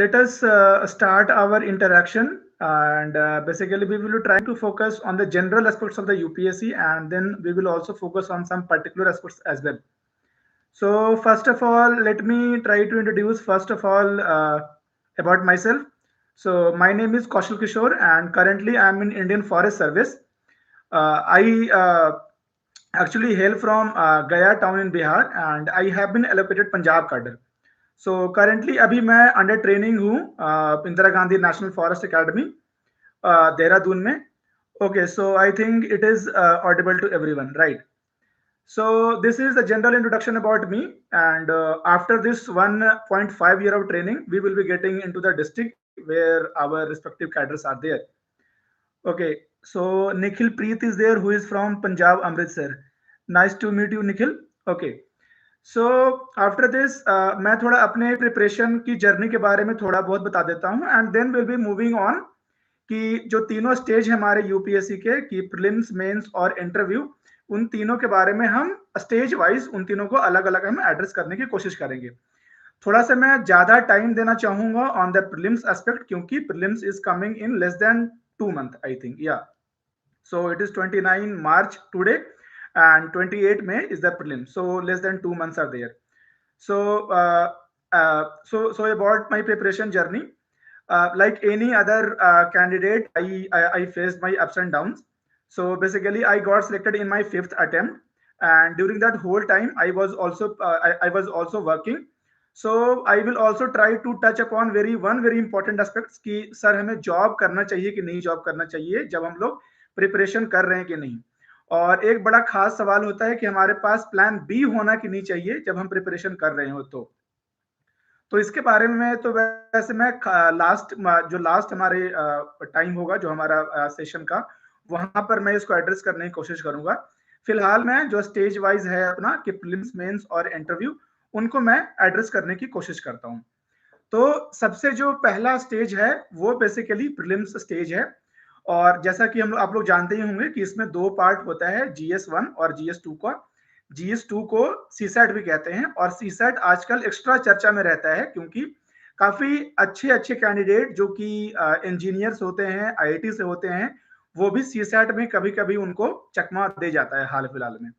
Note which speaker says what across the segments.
Speaker 1: Let us start our interaction, and basically we will be trying to focus on the general aspects of the UPSC, and then we will also focus on some particular aspects as well. So first of all, let me try to introduce first of all about myself. So my name is Kaushal Kishore, and currently I am in Indian Forest Service. I actually hail from Gaya town in Bihar, and I have been allocated Punjab cadre. So currently अभी मैं under training हूँ Indira Gandhi national forest academy Dehradun में. Okay, so I think it is audible to everyone, right? So this is the general introduction about me, and after this 1.5 year of training, we will be getting into the district where our respective cadres are there. Okay, so Nikhil Preet is there, who is from Punjab, Amritsar. Nice to meet you, Nikhil. Okay. So after this मैं थोड़ा अपने preparation की journey के बारे में थोड़ा बहुत बता देता हूँ, and then will be moving on कि जो तीनों स्टेज है हमारे यूपीएससी के, कि प्रीलिम्स, मेंस और इंटरव्यू, उन तीनों के बारे में हम स्टेज वाइज उन तीनों को अलग अलग हम एड्रेस करने की कोशिश करेंगे. थोड़ा सा मैं ज्यादा टाइम देना चाहूंगा ऑन द प्रीलिम्स एस्पेक्ट, क्योंकि prelims is coming in less than 2 months, I think. या so it is 29 March today, and 28 May is the prelim. So less than 2 months are there. So so about my preparation journey, like any other candidate, I faced my ups and downs. So basically, I got selected in my fifth attempt, and during that whole time, I was also working. So I will also try to touch upon one very important aspects कि sir हमें job करना चाहिए कि नहीं job करना चाहिए जब हम लोग प्रिपरेशन कर रहे हैं कि नहीं. और एक बड़ा खास सवाल होता है कि हमारे पास प्लान बी होना कि नहीं चाहिए जब हम प्रिपरेशन कर रहे हो. तो इसके बारे में तो वैसे मैं लास्ट हमारे टाइम होगा जो हमारा सेशन का, वहां पर मैं इसको एड्रेस करने की कोशिश करूंगा. फिलहाल मैं जो स्टेज वाइज है अपना कि प्रीलिम्स, मेंस और इंटरव्यू, उनको मैं एड्रेस करने की कोशिश करता हूं. तो सबसे जो पहला स्टेज है वो बेसिकली प्रीलिम्स स्टेज है, और जैसा कि हम आप लोग जानते ही होंगे कि इसमें दो पार्ट होता है, GS1 और GS2 का. GS2 को सीसैट भी कहते हैं, और सीसैट आजकल एक्स्ट्रा चर्चा में रहता है क्योंकि काफी अच्छे अच्छे कैंडिडेट जो कि इंजीनियर्स होते हैं, IIT से होते हैं, वो भी सीसैट में कभी कभी उनको चकमा दे जाता है हाल फिलहाल में.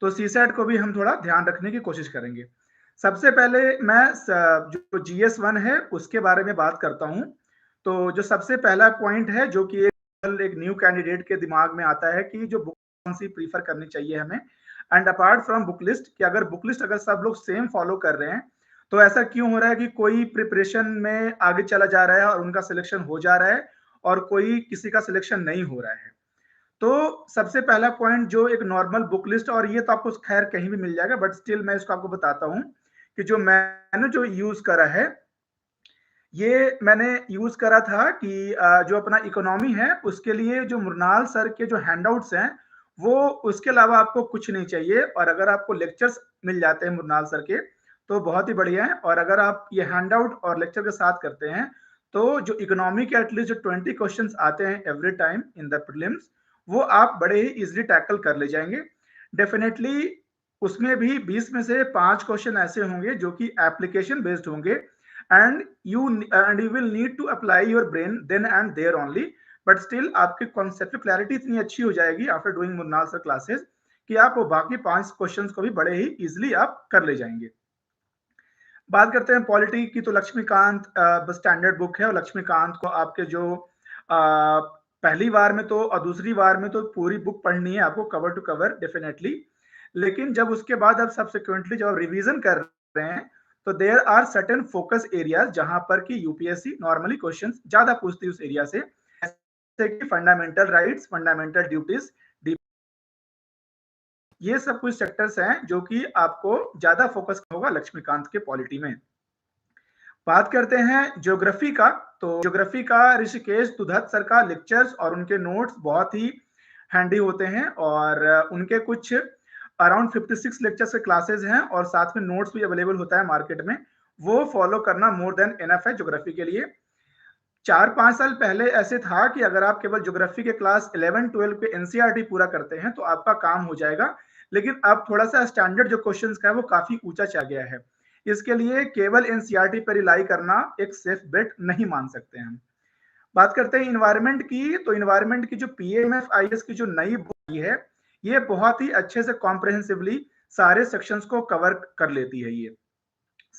Speaker 1: तो सीसैट को भी हम थोड़ा ध्यान रखने की कोशिश करेंगे. सबसे पहले मैं जो GS1 है उसके बारे में बात करता हूं. तो जो सबसे पहला पॉइंट है जो कि एक न्यू कैंडिडेट के दिमाग में आता है कि जो बुक कौन सी प्रीफर करनी चाहिए हमें, and apart from book list, कि अगर बुक लिस्ट अगर सब लोग सेम फॉलो कर रहे हैं तो ऐसा क्यों हो रहा है कि कोई प्रिपरेशन में आगे चला जा रहा है और उनका सिलेक्शन हो जा रहा है और कोई किसी का सिलेक्शन नहीं हो रहा है. तो सबसे पहला पॉइंट जो एक नॉर्मल बुक लिस्ट, और ये तो आपको खैर कहीं भी मिल जाएगा, बट स्टिल मैं इसको आपको बताता हूं कि जो मैंने जो यूज करा है, ये मैंने यूज करा था कि जो अपना इकोनॉमी है उसके लिए जो मुरनाल सर के जो हैंडआउट्स हैं, वो उसके अलावा आपको कुछ नहीं चाहिए. और अगर आपको लेक्चर्स मिल जाते हैं मुरनाल सर के तो बहुत ही बढ़िया है, और अगर आप ये हैंडआउट और लेक्चर के साथ करते हैं तो जो इकोनॉमी के एटलीस्ट जो 20 क्वेश्चंस आते हैं every time in the prelims, वो आप बड़े ही इजीली टैकल कर ले जाएंगे. डेफिनेटली उसमें भी 20 में से 5 क्वेश्चन ऐसे होंगे जो कि एप्लीकेशन बेस्ड होंगे, and you will need to apply your brain then and there only, but still आपके कॉन्सेप्ट क्लैरिटी इतनी अच्छी हो जाएगी आफ्टर डूइंग मुन्नाल सर क्लासेस कि आप वो बाकी 5 क्वेश्चंस को भी बड़े ही इजीली आप कर ले जाएंगे. बात करते हैं पॉलिटी की, तो लक्ष्मीकांत स्टैंडर्ड बुक है, और लक्ष्मीकांत को आपके जो पहली बार में तो और दूसरी बार में तो पूरी बुक पढ़नी है आपको कवर टू कवर डेफिनेटली, लेकिन जब उसके बाद आप सब्सिक्वेंटली जब रिवीजन कर रहे हैं तो there are certain focus areas जहां पर कि यूपीएससी नॉर्मली क्वेश्चंस ज्यादा पूछती है उस एरिया से, जैसे कि फंडामेंटल राइट्स, फंडामेंटल ड्यूटीज, ये सब कुछ सेक्टर्स हैं जो कि आपको ज्यादा फोकस होगा लक्ष्मीकांत के पॉलिटी में. बात करते हैं ज्योग्राफी का, तो ज्योग्राफी का ऋषिकेश दुधत सर का लेक्चर्स और उनके नोट्स बहुत ही हैंडी होते हैं, और उनके कुछ अराउंड 56 लेक्चर्स के क्लासेस हैं और साथ में नोट्स भी अवेलेबल होता है मार्केट में. वो फॉलो करना मोर देन इनफ है ज्योग्राफी के लिए. 4-5 साल पहले ऐसे था कि अगर आप केवल ज्योग्राफी के क्लास 11-12 के एनसीईआरटी पूरा करते हैं तो आपका काम हो जाएगा, लेकिन अब थोड़ा सा स्टैंडर्ड जो क्वेश्चंस का है वो काफी ऊंचा चला गया है. इसके लिए केवल एनसीईआरटी पर रिलाई करना एक सेफ बेट नहीं मान सकते हैं। बात करते हैं इन्वायरमेंट की, तो इन्वायरमेंट की जो पीएमएफआईएस की जो नई बुक है, ये बहुत ही अच्छे से कॉम्प्रिहेंसिवली सारे सेक्शंस को कवर कर लेती है। ये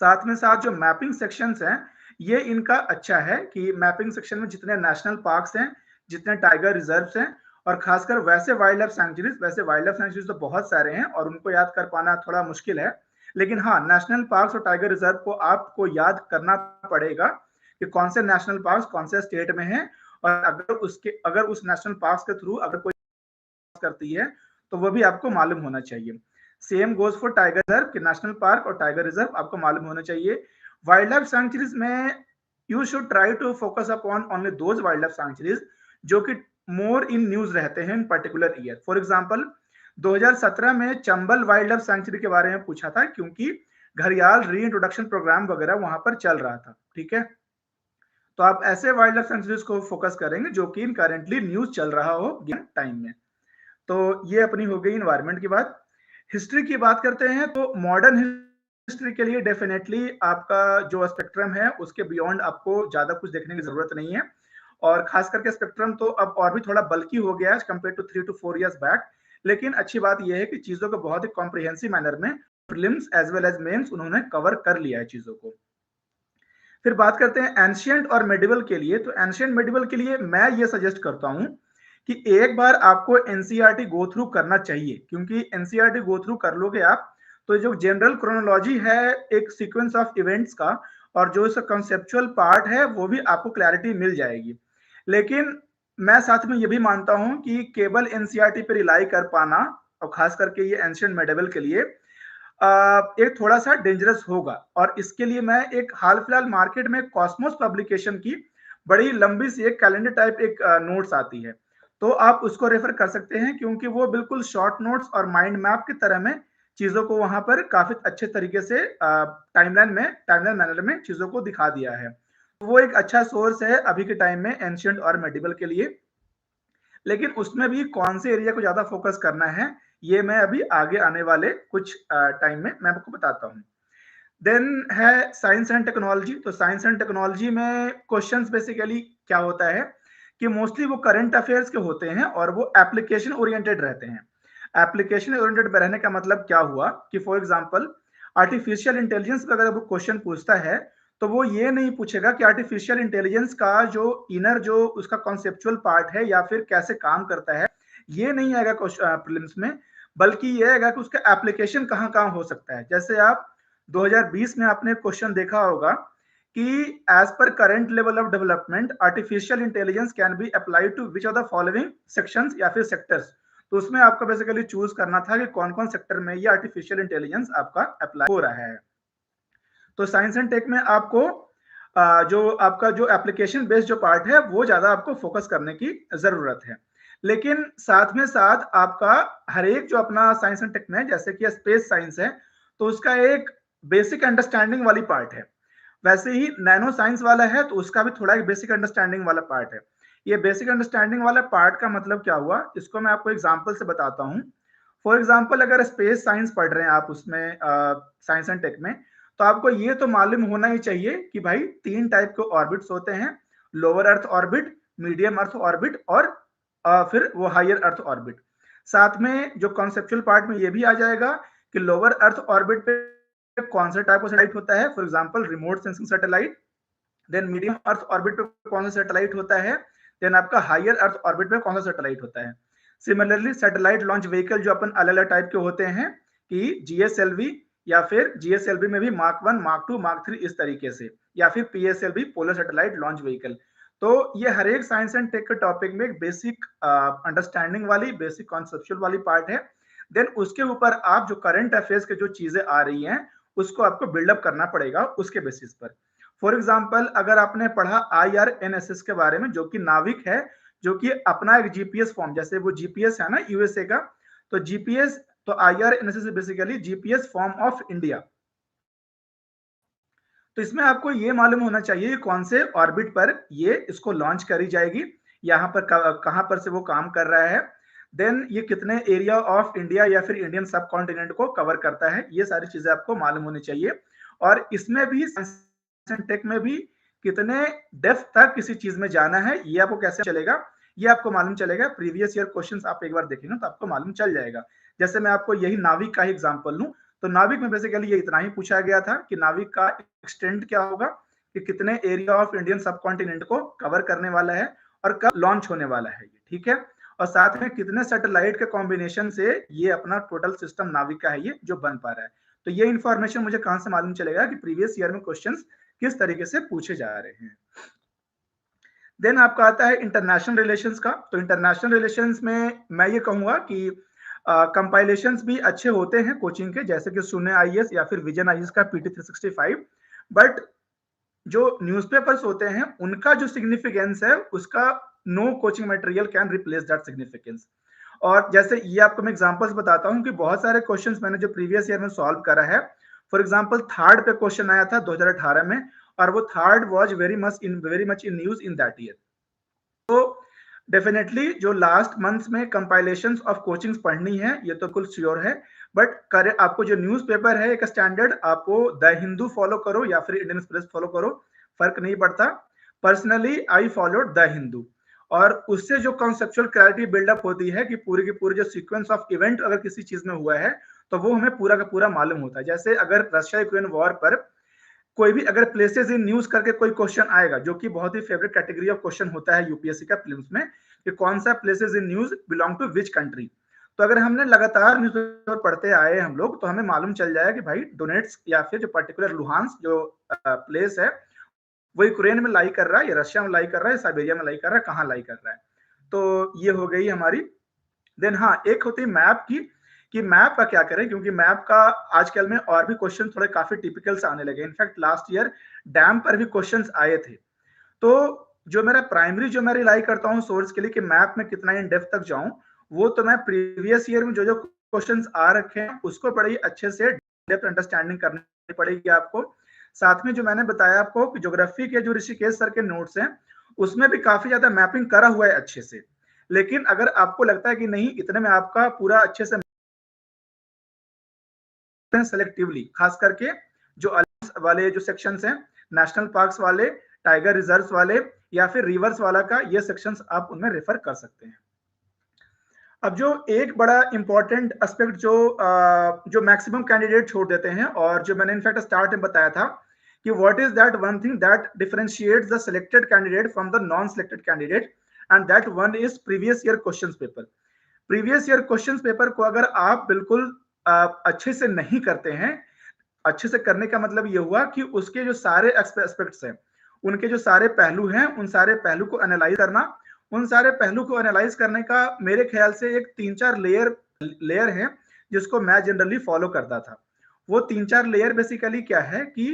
Speaker 1: साथ में साथ जो मैपिंग सेक्शंस हैं, ये इनका अच्छा है कि मैपिंग सेक्शन में जितने नेशनल पार्क्स हैं, जितने टाइगर रिजर्व्स हैं, और खासकर वैसे वाइल्ड लाइफ सैंक्चुरीज तो बहुत सारे हैं और उनको याद कर पाना थोड़ा मुश्किल है। लेकिन हाँ, नेशनल पार्क्स और टाइगर रिजर्व को आपको याद करना पड़ेगा कि कौन से नेशनल पार्क्स कौन से स्टेट में हैं, और अगर उस नेशनल पार्क्स के थ्रू अगर कोई करती है तो वो भी आपको मालूम होना चाहिए। Same goes for tiger reserve कि नेशनल पार्क और टाइगर रिजर्व आपको मालूम होना चाहिए। वाइल्ड लाइफ सैंक्चुरीज में you should try to focus upon only those wildlife sanctuaries जो कि मोर इन न्यूज रहते हैं in particular year. For example 2017 में चंबल वाइल्ड लाइफ सैंक्चुरी के बारे में पूछा था, क्योंकि घड़ियाल री इंट्रोडक्शन प्रोग्राम वगैरह वहां पर चल रहा था। ठीक है, तो आप ऐसे वाइल्ड लाइफ सैंक्चुरीज को फोकस करेंगे जो कि इन करेंटली न्यूज चल रहा हो टाइम में। तो ये अपनी हो गई इन्वायरमेंट की बात। हिस्ट्री की बात करते हैं तो मॉडर्न हिस्ट्री के लिए डेफिनेटली आपका जो स्पेक्ट्रम है उसके बियॉन्ड आपको ज्यादा कुछ देखने की जरूरत नहीं है, और खास करके स्पेक्ट्रम तो अब और भी थोड़ा बल्कि हो गया है compare to 3 to 4 years back. लेकिन अच्छी बात यह है कि चीजों को बहुत ही कॉम्प्रिहेंसिव मैनर में prelims as well as mains उन्होंने कवर कर लिया है चीजों को। फिर बात करते हैं एंशिएंट और मेडिवल के लिए। तो एंशिएंट मेडिवल के लिए मैं ये सजेस्ट करता हूं कि एक बार आपको एनसीईआरटी गो थ्रू करना चाहिए, क्योंकि एनसीईआरटी गो थ्रू कर लोगे आप तो जो जनरल क्रोनोलॉजी है एक सीक्वेंस ऑफ इवेंट्स का, और जो इसका कॉन्सेप्चुअल पार्ट है वो भी आपको क्लैरिटी मिल जाएगी। लेकिन मैं साथ में ये भी मानता हूं कि केवल एनसीईआरटी पे रिलाई कर पाना, और खास करके ये एंशिएंट मेडिवल के लिए एक थोड़ा सा डेंजरस होगा। और इसके लिए मैं एक हाल फिलहाल मार्केट में कॉस्मोस पब्लिकेशन की बड़ी लंबी सी एक कैलेंडर टाइप एक नोट्स आती है, तो आप उसको रेफर कर सकते हैं, क्योंकि वो बिल्कुल शॉर्ट नोट्स और माइंड मैप की तरह में चीजों को वहां पर काफी अच्छे तरीके से टाइमलाइन मैनर में चीजों को दिखा दिया है। वो एक अच्छा सोर्स है अभी के टाइम में एंशिएंट और मेडिवल के लिए। लेकिन उसमें भी कौन से एरिया को ज्यादा फोकस करना है, ये मैं अभी आगे आने वाले कुछ टाइम में मैं आपको बताता हूँ। देन है साइंस एंड टेक्नोलॉजी। तो साइंस एंड टेक्नोलॉजी में क्वेश्चंस बेसिकली क्या होता है कि मोस्टली वो करंट अफेयर्स के होते हैं और वो एप्लीकेशन ओरिएंटेड रहते हैं। एप्लीकेशन ओरिएंटेड रहने का मतलब क्या हुआ कि फॉर एग्जांपल आर्टिफिशियल इंटेलिजेंस पे अगर वो क्वेश्चन पूछता है तो वो ये नहीं पूछेगा कि आर्टिफिशियल इंटेलिजेंस का जो इनर जो उसका कॉन्सेप्चुअल पार्ट है या फिर कैसे काम करता है, ये नहीं आएगा प्रीलिम्स में, बल्कि ये आएगा कि उसका एप्लीकेशन कहाँ कहाँ हो सकता है। जैसे आप 2020 में आपने क्वेश्चन देखा होगा कि as per current level of development artificial intelligence can be applied to which of the following sections या फिर सेक्टर्स। तो उसमें आपको बेसिकली चूज करना था कि कौन कौन सेक्टर में ये आर्टिफिशियल इंटेलिजेंस आपका अप्लाई हो रहा है। तो साइंस एंड टेक में आपको जो आपका जो एप्लीकेशन बेस्ड जो पार्ट है वो ज्यादा आपको फोकस करने की जरूरत है। लेकिन साथ में साथ आपका हर एक जो अपना साइंस एंड टेक में, जैसे कि स्पेस साइंस है, तो उसका एक बेसिक अंडरस्टैंडिंग वाली पार्ट है। वैसे ही नैनो साइंस वाला है तो उसका भी थोड़ा एक बेसिक अंडरस्टैंडिंग वाला पार्ट है। ये बेसिक अंडरस्टैंडिंग वाला पार्ट का मतलब क्या हुआ, इसको मैं आपको एग्जांपल से बताता हूँ। फॉर एग्जांपल अगर स्पेस साइंस पढ़ रहे हैं आप उसमें साइंस एंड टेक में, तो आपको ये तो मालूम होना ही चाहिए कि भाई 3 टाइप के ऑर्बिट्स होते हैं, lower earth orbit, medium earth orbit और फिर वो हायर अर्थ ऑर्बिट। साथ में जो कॉन्सेप्चुअल पार्ट में ये भी आ जाएगा कि लोअर अर्थ ऑर्बिट पे कौन सा टाइप ऑफ सैटेलाइट होता है, for example remote sensing satellite. Then medium earth orbit पे कौन सा सैटेलाइट होता है, देन आपका हायर अर्थ ऑर्बिट पे कौन सा सैटेलाइट होता है। सिमिलरली सैटेलाइट लॉन्च व्हीकल जो अपन अलग अलग टाइप के होते हैं कि जीएसएलवी, या फिर जीएसएलवी में भी मार्क 1 मार्क 2 मार्क 3 इस तरीके से, या फिर PSLV polar satellite launch vehicle. तो ये हर एक साइंस एंड टेक के टॉपिक में एक बेसिक अंडरस्टैंडिंग वाली बेसिक कॉन्सेप्चुअल वाली पार्ट है। देन उसके ऊपर आप जो करंट अफेयर्स के जो चीजें आ रही हैं उसको आपको बिल्डअप करना पड़ेगा उसके बेसिस पर। फॉर एग्जाम्पल अगर आपने पढ़ा IRNSS के बारे में, जो कि नाविक है, जो कि अपना एक जीपीएस फॉर्म, जैसे वो जीपीएस है ना यूएसए का, तो जीपीएस, तो IRNSS basically GPS form of India. तो इसमें आपको ये मालूम होना चाहिए कौन से ऑर्बिट पर ये इसको लॉन्च करी जाएगी, यहाँ पर कहां पर से वो काम कर रहा है, देन ये कितने एरिया ऑफ इंडिया या फिर इंडियन सब कॉन्टिनेंट को कवर करता है, ये सारी चीजें आपको मालूम होनी चाहिए। और इसमें भी टेक में भी कितने डेप्थ तक किसी चीज में जाना है ये आपको कैसे चलेगा, ये आपको मालूम चलेगा। प्रीवियस ईयर क्वेश्चंस आप एक बार देखेंगे तो आपको मालूम चल जाएगा। जैसे मैं आपको यही नाविक का ही एग्जांपल लूं, तो नाविक में बेसिकली ये इतना ही पूछा गया था कि नाविक का एक्सटेंट क्या होगा, कि कितने एरिया ऑफ इंडियन सब कॉन्टिनेंट को कवर करने वाला है और कब लॉन्च होने वाला है ये, ठीक है। और साथ में कितने सैटेलाइट के कॉम्बिनेशन से ये अपना टोटल सिस्टम नाविक का है ये जो बन पा रहा है। तो ये इंफॉर्मेशन मुझे कहां से मालूम चलेगा कि प्रीवियस ईयर में क्वेश्चंस किस तरीके से पूछे जा रहे हैं। देन आपका आता है इंटरनेशनल रिलेशंस का। तो इंटरनेशनल रिलेशंस में मैं ये कहूंगा कि कंपाइलेशंस भी अच्छे होते हैं कोचिंग के, जैसे कि सुने आईएएस या फिर विजन आईएएस का पीटी 365, बट जो न्यूज़पेपर्स होते हैं उनका जो सिग्निफिकेंस है उसका no coaching material can replace that significance. और जैसे ये आपको मैं एग्जांपल्स बताता हूं कि बहुत सारे क्वेश्चंस मैंने जो प्रीवियस ईयर में सॉल्व करा है। फॉर एग्जांपल थर्ड पे क्वेश्चन आया था 2018 में, और वो third was very much in news in that year. तो डेफिनेटली जो लास्ट मंथ्स में कंपाइलेशंस ऑफ कोचिंग्स पढ़नी है ये तो बिल्कुल श्योर है, बट करे आपको जो न्यूज़पेपर है एक स्टैंडर्ड, आपको द हिंदू फॉलो करो या फिर इंडियन एक्सप्रेस फॉलो करो, फर्क नहीं पड़ता। Personally I followed the Hindu, और उससे जो कॉन्सेप्चुअल क्लैरिटी बिल्डअप होती है कि पूरी की पूरी जो सीक्वेंस ऑफ इवेंट अगर किसी चीज में हुआ है तो वो हमें पूरा का पूरा मालूम होता है। जैसे अगर रशिया यूक्रेन वॉर पर कोई भी अगर प्लेसेस इन न्यूज करके कोई क्वेश्चन आएगा, जो कि बहुत ही फेवरेट कैटेगरी ऑफ क्वेश्चन होता है यूपीएससी का प्रीलिम्स में, कि कौन सा places in news belong to which country. तो अगर हमने लगातार न्यूज़पेपर पढ़ते आए हम लोग तो हमें मालूम चल जाएगा कि भाई डोनेट्स्क या फिर जो पर्टिकुलर लुहांस जो प्लेस है वो यूक्रेन में लाई कर रहा है, या रशिया में लाई कर रहा है, साइबेरिया में लाई कर रहा है, कहाँ लाई कर रहा है। तो ये हो गई हमारी। देन हाँ, एक होती है मैप की, कि मैप का क्या करें, क्योंकि मैप का आजकल में और भी क्वेश्चन थोड़े काफी टिपिकल से आने लगे। इनफैक्ट लास्ट ईयर डैम पर भी क्वेश्चंस आए थे। तो जो मेरा प्राइमरी जो मैं रिलाई करता हूँ सोर्स के लिए कि मैप में कितना इन डेप्थ तक जाऊं, वो तो मैं प्रीवियस ईयर में जो जो क्वेश्चंस आ रखे हैं उसको बड़ी अच्छे से डेप्थ अंडरस्टैंडिंग करनी पड़ेगी आपको। साथ में जो मैंने बताया आपको कि ज्योग्राफी के जो ऋषिकेश सर के नोट्स हैं उसमें भी काफी ज्यादा मैपिंग करा हुआ है अच्छे से। लेकिन अगर आपको लगता है कि नहीं इतने में आपका पूरा अच्छे से सेलेक्टिवली, खास करके जो अलायंस वाले जो सेक्शंस हैं, नेशनल पार्क्स वाले, टाइगर रिजर्व्स वाले या फिर रिवर्स वाला का, ये सेक्शंस आप उनमें रेफर कर सकते हैं। अब जो एक बड़ा इंपॉर्टेंट एस्पेक्ट जो मैक्सिमम कैंडिडेट छोड़ देते हैं, और जो मैंने इनफैक्ट स्टार्ट में बताया था कि what is that one thing that differentiates the selected candidate from the non selected candidate, and that one is previous year questions paper. Previous year questions paper को अगर आप बिल्कुल अच्छे से नहीं करते हैं, अच्छे से करने का मतलब ये हुआ कि उसके जो सारे एस्पेक्ट्स हैं, उनके जो सारे पहलू हैं, उन सारे पहलू को एनालाइज करना, उन सारे पहलू को एनालाइज करने का मेरे ख्याल से एक 3-4 लेयर है जिसको मैं जनरली फॉलो करता था। वो 3-4 लेयर बेसिकली क्या है कि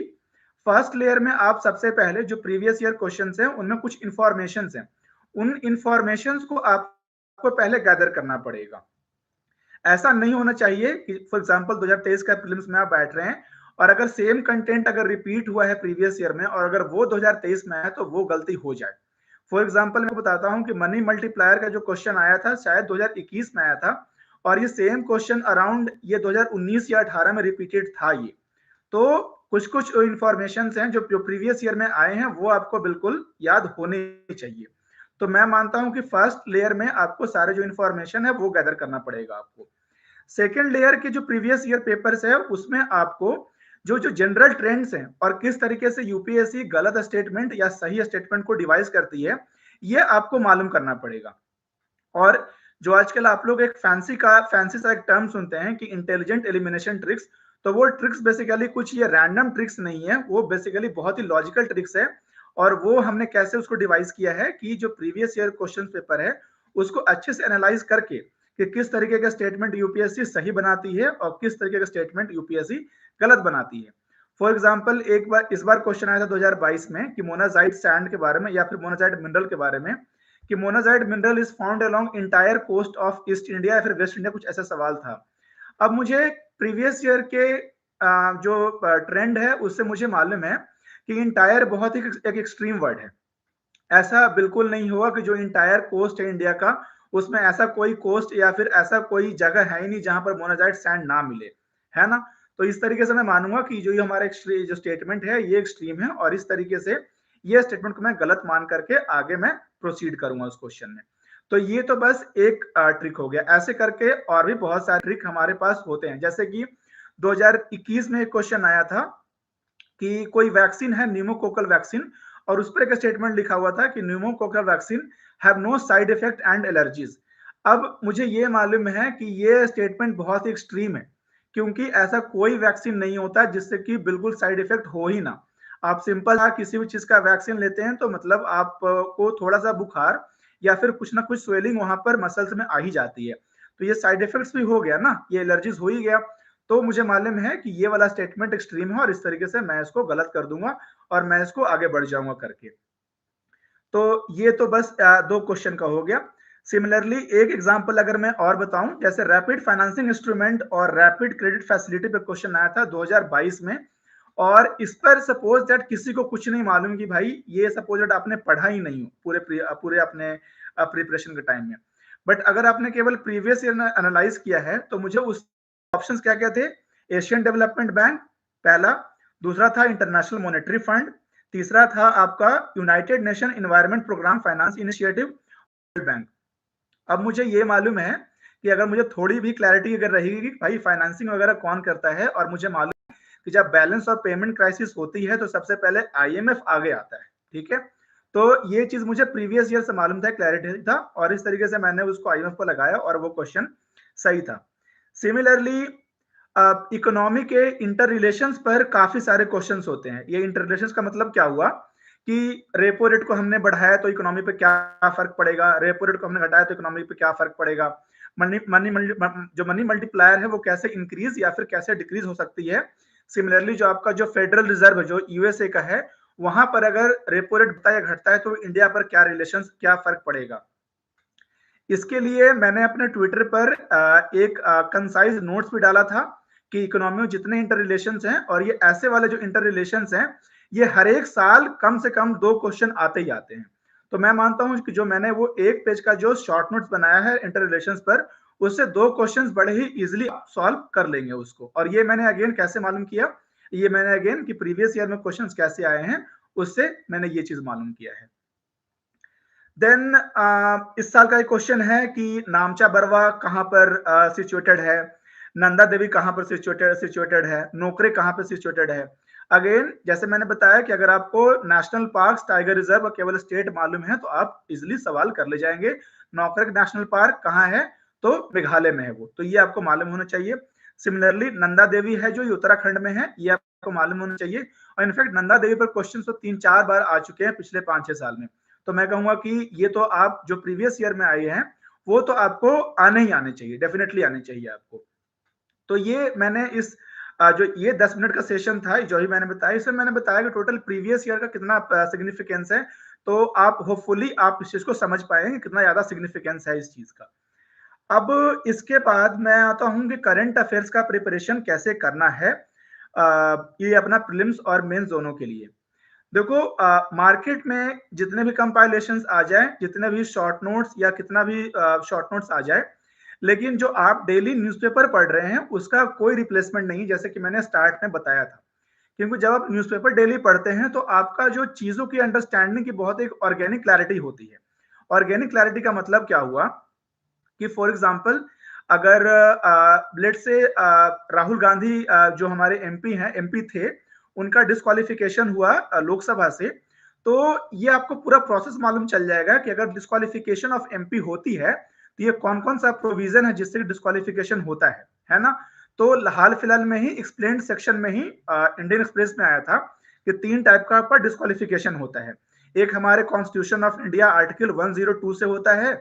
Speaker 1: फर्स्ट लेयर में आप सबसे पहले जो प्रीवियस ईयर क्वेश्चंस हैं उनमें कुछ इंफॉर्मेशन हैं, उन इंफॉर्मेशन को आपको पहले गैदर करना पड़ेगा। ऐसा नहीं होना चाहिए कि फॉर एग्जांपल 2023 का प्रीलिम्स में आप बैठ रहे हैं और अगर सेम कंटेंट अगर रिपीट हुआ है प्रीवियस ईयर में और अगर वो 2023 में है तो वो गलती हो जाए। फॉर एग्जांपल मैं बताता हूं कि मनी मल्टीप्लायर का जो क्वेश्चन आया था शायद 2021 में आया था, और ये सेम क्वेश्चन अराउंड ये 2019 या 18 में रिपीटेड था ये। तो कुछ कुछ इंफॉर्मेशन हैं जो प्रीवियस ईयर में आए हैं वो आपको बिल्कुल याद होने चाहिए। तो मैं मानता हूं कि फर्स्ट लेयर में आपको सारे जो इंफॉर्मेशन है वो गैदर करना पड़ेगा आपको। सेकेंड लेयर के जो प्रीवियस ईयर पेपर्स है उसमें आपको जो जो जनरल ट्रेंड्स हैं और किस तरीके से यूपीएससी गलत स्टेटमेंट या सही स्टेटमेंट को डिवाइस करती है ये आपको मालूम करना पड़ेगा। और जो आजकल आप लोग एक फैंसी सा एक टर्म सुनते हैं कि इंटेलिजेंट एलिमिनेशन ट्रिक्स, तो वो ट्रिक्स बेसिकली कुछ ये रैंडम ट्रिक्स नहीं है, वो बेसिकली बहुत ही लॉजिकल ट्रिक्स है। और वो हमने कैसे उसको डिवाइस किया है कि जो प्रीवियस ईयर क्वेश्चन पेपर है उसको अच्छे से एनालाइज करके कि किस तरीके का स्टेटमेंट यूपीएससी सही बनाती है और किस तरीके का स्टेटमेंट यूपीएससी गलत बनाती है। फॉर एग्जांपल एक बार इस बार क्वेश्चन आया था 2022 में कि मोनाजाइट सैंड के बारे में या फिर मोनाजाइट मिनरल के बारे में, कि monazite mineral is found along entire coast of east India या फिर वेस्ट इंडिया, कुछ ऐसा सवाल था। अब मुझे प्रीवियस ईयर के जो ट्रेंड है उससे मुझे मालूम है कि इंटायर बहुत ही एक एक्सट्रीम वर्ड है। ऐसा बिल्कुल नहीं होगा कि जो इंटायर कोस्ट है इंडिया का उसमें ऐसा कोई कोस्ट या फिर ऐसा कोई जगह है ही नहीं जहां पर मोनाजाइट सैंड ना मिले, है ना। तो इस तरीके से मैं मानूंगा कि जो ये हमारा जो स्टेटमेंट है ये एक्सट्रीम है, और इस तरीके से ये स्टेटमेंट को मैं गलत मान करके आगे मैं प्रोसीड करूंगा उस क्वेश्चन में। तो ये तो बस एक ट्रिक हो गया। ऐसे करके और भी बहुत सारे ट्रिक हमारे पास होते हैं। जैसे कि 2021 में एक क्वेश्चन आया था कि कोई वैक्सीन है न्यूमोकोकल वैक्सीन, और उस पर एक स्टेटमेंट लिखा हुआ था कि pneumococcal vaccine have no side effect and allergies. अब मुझे ये मालूम है कि ये स्टेटमेंट बहुत ही एक्सट्रीम है, क्योंकि ऐसा कोई वैक्सीन नहीं होता जिससे कि बिल्कुल साइड इफेक्ट हो ही ना। आप सिंपल किसी भी चीज का वैक्सीन लेते हैं तो मतलब आपको थोड़ा सा बुखार या फिर कुछ ना कुछ स्वेलिंग वहां पर मसल्स में आ ही जाती है, तो ये साइड इफेक्ट्स भी हो गया ना, ये एलर्जीज हो ही गया। तो मुझे मालूम है कि ये वाला स्टेटमेंट एक्सट्रीम है, और इस तरीके से मैं इसको गलत कर दूंगा और मैं इसको आगे बढ़ जाऊंगा करके। तो ये तो बस दो क्वेश्चन का हो गया। सिमिलरली एक एग्जांपल अगर मैं और बताऊं, जैसे रैपिड फाइनेंसिंग इंस्ट्रूमेंट और रैपिड क्रेडिट फैसिलिटी पे क्वेश्चन आया था 2022 में, और इस पर सपोज दैट किसी को कुछ नहीं मालूम कि भाई ये सपोज दैट आपने पढ़ा ही नहीं हो पूरे अपने प्रिपरेशन के टाइम में, बट अगर आपने केवल प्रीवियस ईयर एनालाइज किया है तो मुझे उस ऑप्शंस क्या क्या थे? एशियन डेवलपमेंट बैंक पहला, दूसरा था इंटरनेशनल मॉनेटरी फंड, तीसरा था आपका United Nation environment programme finance initiative, world bank. अब मुझे ये मालूम है कि अगर मुझे थोड़ी भी क्लैरिटी अगर रहेगी कि भाई फाइनेंसिंग वगैरह कौन करता है, और मुझे मालूम है कि जब बैलेंस और पेमेंट क्राइसिस होती है तो सबसे पहले आईएमएफ आगे आता है, ठीक है। तो ये चीज मुझे प्रीवियस ईयर से मालूम था, क्लैरिटी था, और इस तरीके से मैंने उसको आईएमएफ को लगाया और वो क्वेश्चन सही था। सिमिलरली इकोनॉमी के इंटर रिलेशंस पर काफी सारे क्वेश्चंस होते हैं। ये इंटर रिलेशंस का मतलब क्या हुआ कि रेपो रेट को हमने बढ़ाया तो इकोनॉमी पे क्या फर्क पड़ेगा, रेपो रेट को हमने घटाया तो इकोनॉमी पे क्या फर्क पड़ेगा, जो मनी मल्टीप्लायर है वो कैसे इंक्रीज या फिर कैसे डिक्रीज हो सकती है। सिमिलरली जो आपका जो फेडरल रिजर्व जो यूएसए का है, वहां पर अगर रेपो रेट बढ़ता या घटता है तो इंडिया पर क्या रिलेशन क्या फर्क पड़ेगा। इसके लिए मैंने अपने ट्विटर पर एक कंसाइज नोट्स भी डाला था कि इकोनॉमी में जितने इंटर रिलेशंस हैं, और ये ऐसे वाले जो इंटर रिलेशंस हैं ये हर एक साल कम से कम 2 क्वेश्चन आते ही आते हैं। तो मैं मानता हूं कि जो मैंने वो एक पेज का जो शॉर्ट नोट्स बनाया है इंटर रिलेशंस पर, उससे 2 क्वेश्चंस बड़े ही इजीली सॉल्व कर लेंगे उसको। और ये मैंने अगेन कैसे मालूम किया, ये मैंने अगेन कि प्रीवियस ईयर में क्वेश्चंस कैसे आए हैं उससे मैंने ये चीज मालूम किया है। देन इस साल का एक क्वेश्चन है कि नामचा बरवा कहाँ पर सिचुएटेड है, नंदा देवी कहाँ पर सिचुएटेड है, नोकरे कहाँ पर सिचुएटेड है। अगेन जैसे मैंने बताया कि अगर आपको नेशनल पार्क, टाइगर रिजर्व और केवल स्टेट मालूम है तो आप इजिली सवाल कर ले जाएंगे। नौकरेक नेशनल पार्क कहाँ है, तो मेघालय में है वो, तो ये आपको मालूम होना चाहिए। सिमिलरली नंदा देवी है जो उत्तराखंड में है, ये आपको मालूम होना चाहिए। और इनफैक्ट नंदा देवी पर क्वेश्चन तो 3-4 बार आ चुके हैं पिछले 5-6 साल में। तो मैं कहूंगा कि ये तो आप जो प्रीवियस ईयर में आए हैं वो तो आपको आने ही आने चाहिए, डेफिनेटली आने चाहिए आपको। तो ये मैंने इस जो ये 10 मिनट का सेशन था जो ही मैंने बताया, इसमें मैंने बताया कि टोटल प्रीवियस ईयर का कितना सिग्निफिकेंस है। तो आप होपफुली आप इस चीज को समझ पाएंगे कितना ज्यादा सिग्निफिकेंस है इस चीज का। अब इसके बाद मैं आता हूं कि करंट अफेयर्स का प्रिपरेशन कैसे करना है, ये अपना प्रीलिम्स और मेंस दोनों के लिए। देखो मार्केट में जितने भी कंपाइलेशंस आ जाए, जितने भी शॉर्ट नोट्स या कितना भी शॉर्ट नोट्स आ जाए, लेकिन जो आप डेली न्यूज़पेपर पढ़ रहे हैं उसका कोई रिप्लेसमेंट नहीं, जैसे कि मैंने स्टार्ट में बताया था। क्योंकि जब आप न्यूज़पेपर डेली पढ़ते हैं तो आपका जो चीजों की अंडरस्टैंडिंग की बहुत एक ऑर्गेनिक क्लैरिटी होती है। ऑर्गेनिक क्लैरिटी का मतलब क्या हुआ कि फॉर एग्जाम्पल अगर लेट से राहुल गांधी जो हमारे एमपी हैं, एमपी थे, उनका डिस्क्वालिफिकेशन हुआ लोकसभा से, तो ये आपको पूरा प्रोसेस मालूम चल जाएगा कि अगर डिस्क्वालिफिकेशन ऑफ एमपी होती है तो ये कौन कौन सा प्रोविजन है जिससे डिस्क्वालिफिकेशन होता है ना। तो हाल फिलहाल में ही एक्सप्लेन्ड सेक्शन में ही इंडियन एक्सप्रेस में आया था कि 3 टाइप का पर डिस्क्वालिफिकेशन होता है। एक हमारे कॉन्स्टिट्यूशन ऑफ इंडिया आर्टिकल 102 से होता है,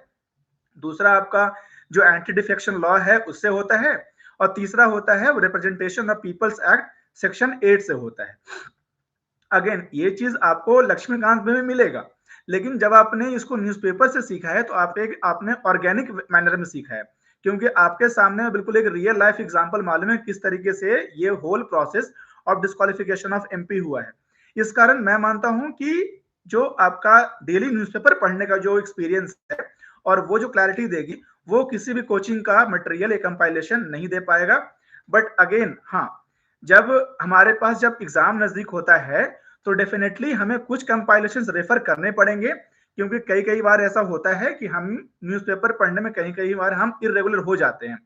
Speaker 1: दूसरा आपका जो एंटी डिफेक्शन लॉ है उससे होता है, और तीसरा होता है representation of peoples act section 8 से होता है। अगेन ये चीज आपको लक्ष्मीकांत में भी मिलेगा, लेकिन जब आपने इसको न्यूज़पेपर से सीखा है तो आपने ऑर्गेनिक मैनर में सीखा है, क्योंकि आपके सामने बिल्कुल एक रियल लाइफ एग्जांपल मालूम है किस तरीके से ये whole process of disqualification of MP हुआ है। इस कारण मैं मानता हूं कि जो आपका डेली न्यूज़पेपर पढ़ने का जो एक्सपीरियंस है और वो जो क्लैरिटी देगी वो किसी भी कोचिंग का मटेरियल या कंपाइलेशन नहीं दे पाएगा। बट अगेन हाँ, जब हमारे पास जब एग्जाम नजदीक होता है तो डेफिनेटली हमें कुछ कंपाइलेशंस रेफर करने पड़ेंगे, क्योंकि कई कई बार ऐसा होता है कि हम न्यूज़पेपर पढ़ने में कई कई बार हम इरेगुलर हो जाते हैं।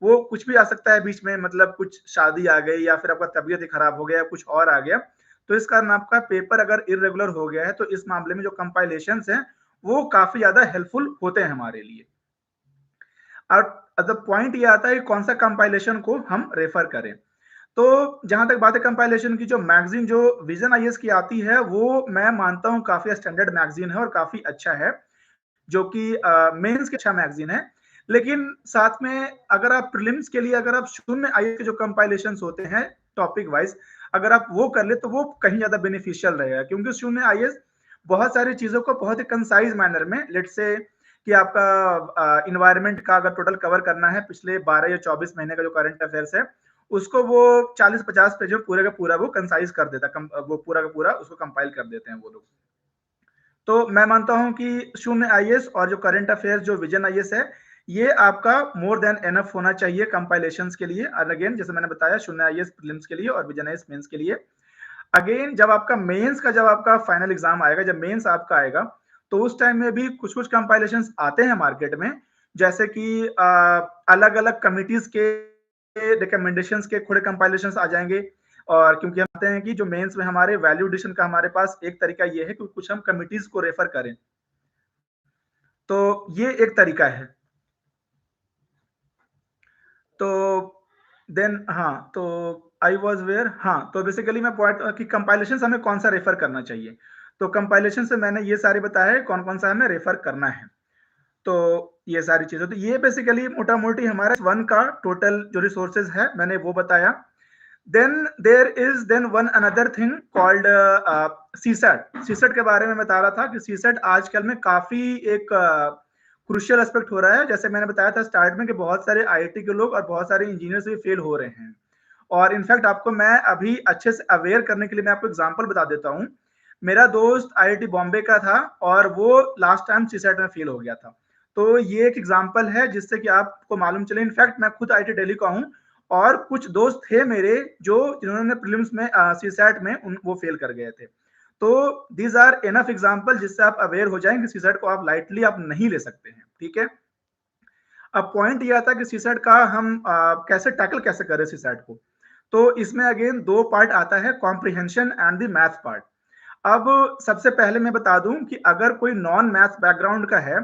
Speaker 1: वो कुछ भी आ सकता है बीच में, मतलब कुछ शादी आ गई या फिर आपका तबीयत ही खराब हो गया, कुछ और आ गया, तो इस कारण आपका पेपर अगर इरेगुलर हो गया है तो इस मामले में जो कंपाइलेशंस हैं वो काफी ज्यादा हेल्पफुल होते हैं हमारे लिए। और द पॉइंट ये आता है कि कौन सा कंपाइलेशन को हम रेफर करें। तो जहां तक बात है कंपाइलेशन की, जो मैगजीन जो विजन आईएएस की आती है वो मैं मानता हूँ काफी स्टैंडर्ड मैगजीन है और काफी अच्छा है, जो कि मेंस की अच्छा मैगजीन है। लेकिन साथ में अगर आप प्रीलिम्स के लिए अगर आप शून्य आईएएस के जो कंपाइलेशन होते हैं टॉपिक वाइज, अगर आप वो कर ले तो वो कहीं ज्यादा बेनिफिशियल रहेगा, क्योंकि शून्य आईएएस बहुत सारी चीजों को बहुत ही कंसाइज मैनर में, लेट से कि आपका इन्वायरमेंट का अगर टोटल कवर करना है पिछले 12 या 24 महीने का जो करंट अफेयर्स है, उसको वो 40-50 पेज में पूरे का पूरा वो कंसाइज कर देता, वो पूरा का पूरा उसको कंपाइल कर देते हैं वो लोग। तो मैं मानता हूं कि शून्य आईएएस और जो करंट अफेयर्स जो विजन आईएएस है, ये आपका मोर देन एनफ होना चाहिए कंपाइलेशंस के लिए। और अगेन जैसे मैंने बताया, शून्य आईएएस प्रीलिम्स के लिए और विजन आईएएस मेंस के लिए। अगेन जब आपका मेंस का, जब आपका फाइनल एग्जाम आएगा, जब मेंस आपका आएगा, तो उस टाइम में भी कुछ कुछ कंपाइलेशंस आते हैं मार्केट में, जैसे कि अलग अलग कमिटीज के रिकमेंडेशंस के थोड़े कंपाइलेशंस आ जाएंगे। और क्योंकि हम जानते हैं कि जो मेंस में हमारे वैल्यू एडिशन का हमारे पास एक तरीका ये है कि कुछ हम कमिटीज को रेफर करें, तो ये एक तरीका है। तो देन हाँ, तो आई वॉज वेयर, हाँ, तो बेसिकली मैं पॉइंट कि कंपाइलेशन हमें कौन सा रेफर करना चाहिए। तो कंपाइलेशन से मैंने ये सारे बताया है कौन कौन सा हमें रेफर करना है। तो ये सारी चीजें, तो ये बेसिकली मोटा मोटी हमारा वन का टोटल जो रिसोर्सेज है मैंने वो बताया। Then there is then one another thing called CSAT. CSAT के बारे में बता रहा था कि सीसेट आजकल में काफी एक क्रुशियल एस्पेक्ट हो रहा है। जैसे मैंने बताया था स्टार्ट में कि बहुत सारे आईआईटी के लोग और बहुत सारे इंजीनियर्स भी फेल हो रहे हैं। और इनफैक्ट आपको मैं अभी अच्छे से अवेयर करने के लिए मैं आपको एग्जांपल बता देता हूँ। मेरा दोस्त आईआईटी बॉम्बे का था और वो लास्ट टाइम सीसेट में फेल हो गया था। तो ये एक एग्जांपल है जिससे कि आपको मालूम चले। इनफैक्ट मैं खुद आईआईटी दिल्ली का हूँ और कुछ दोस्त थे मेरे जो जिन्होंने प्रीलिम्स में सीसेट में वो फेल कर गए थे। तो दीज आर एनफ एग्जांपल जिससे आप अवेयर हो जाएंगे सीसेट को आप लाइटली आप नहीं ले सकते हैं, ठीक है। अब पॉइंट ये आता है कि सीसेट का हम कैसे टैकल कैसे करें सीसेट को। तो इसमें अगेन दो पार्ट आता है, comprehension and the math part. अब सबसे पहले मैं बता दूं कि अगर कोई नॉन मैथ बैकग्राउंड का है,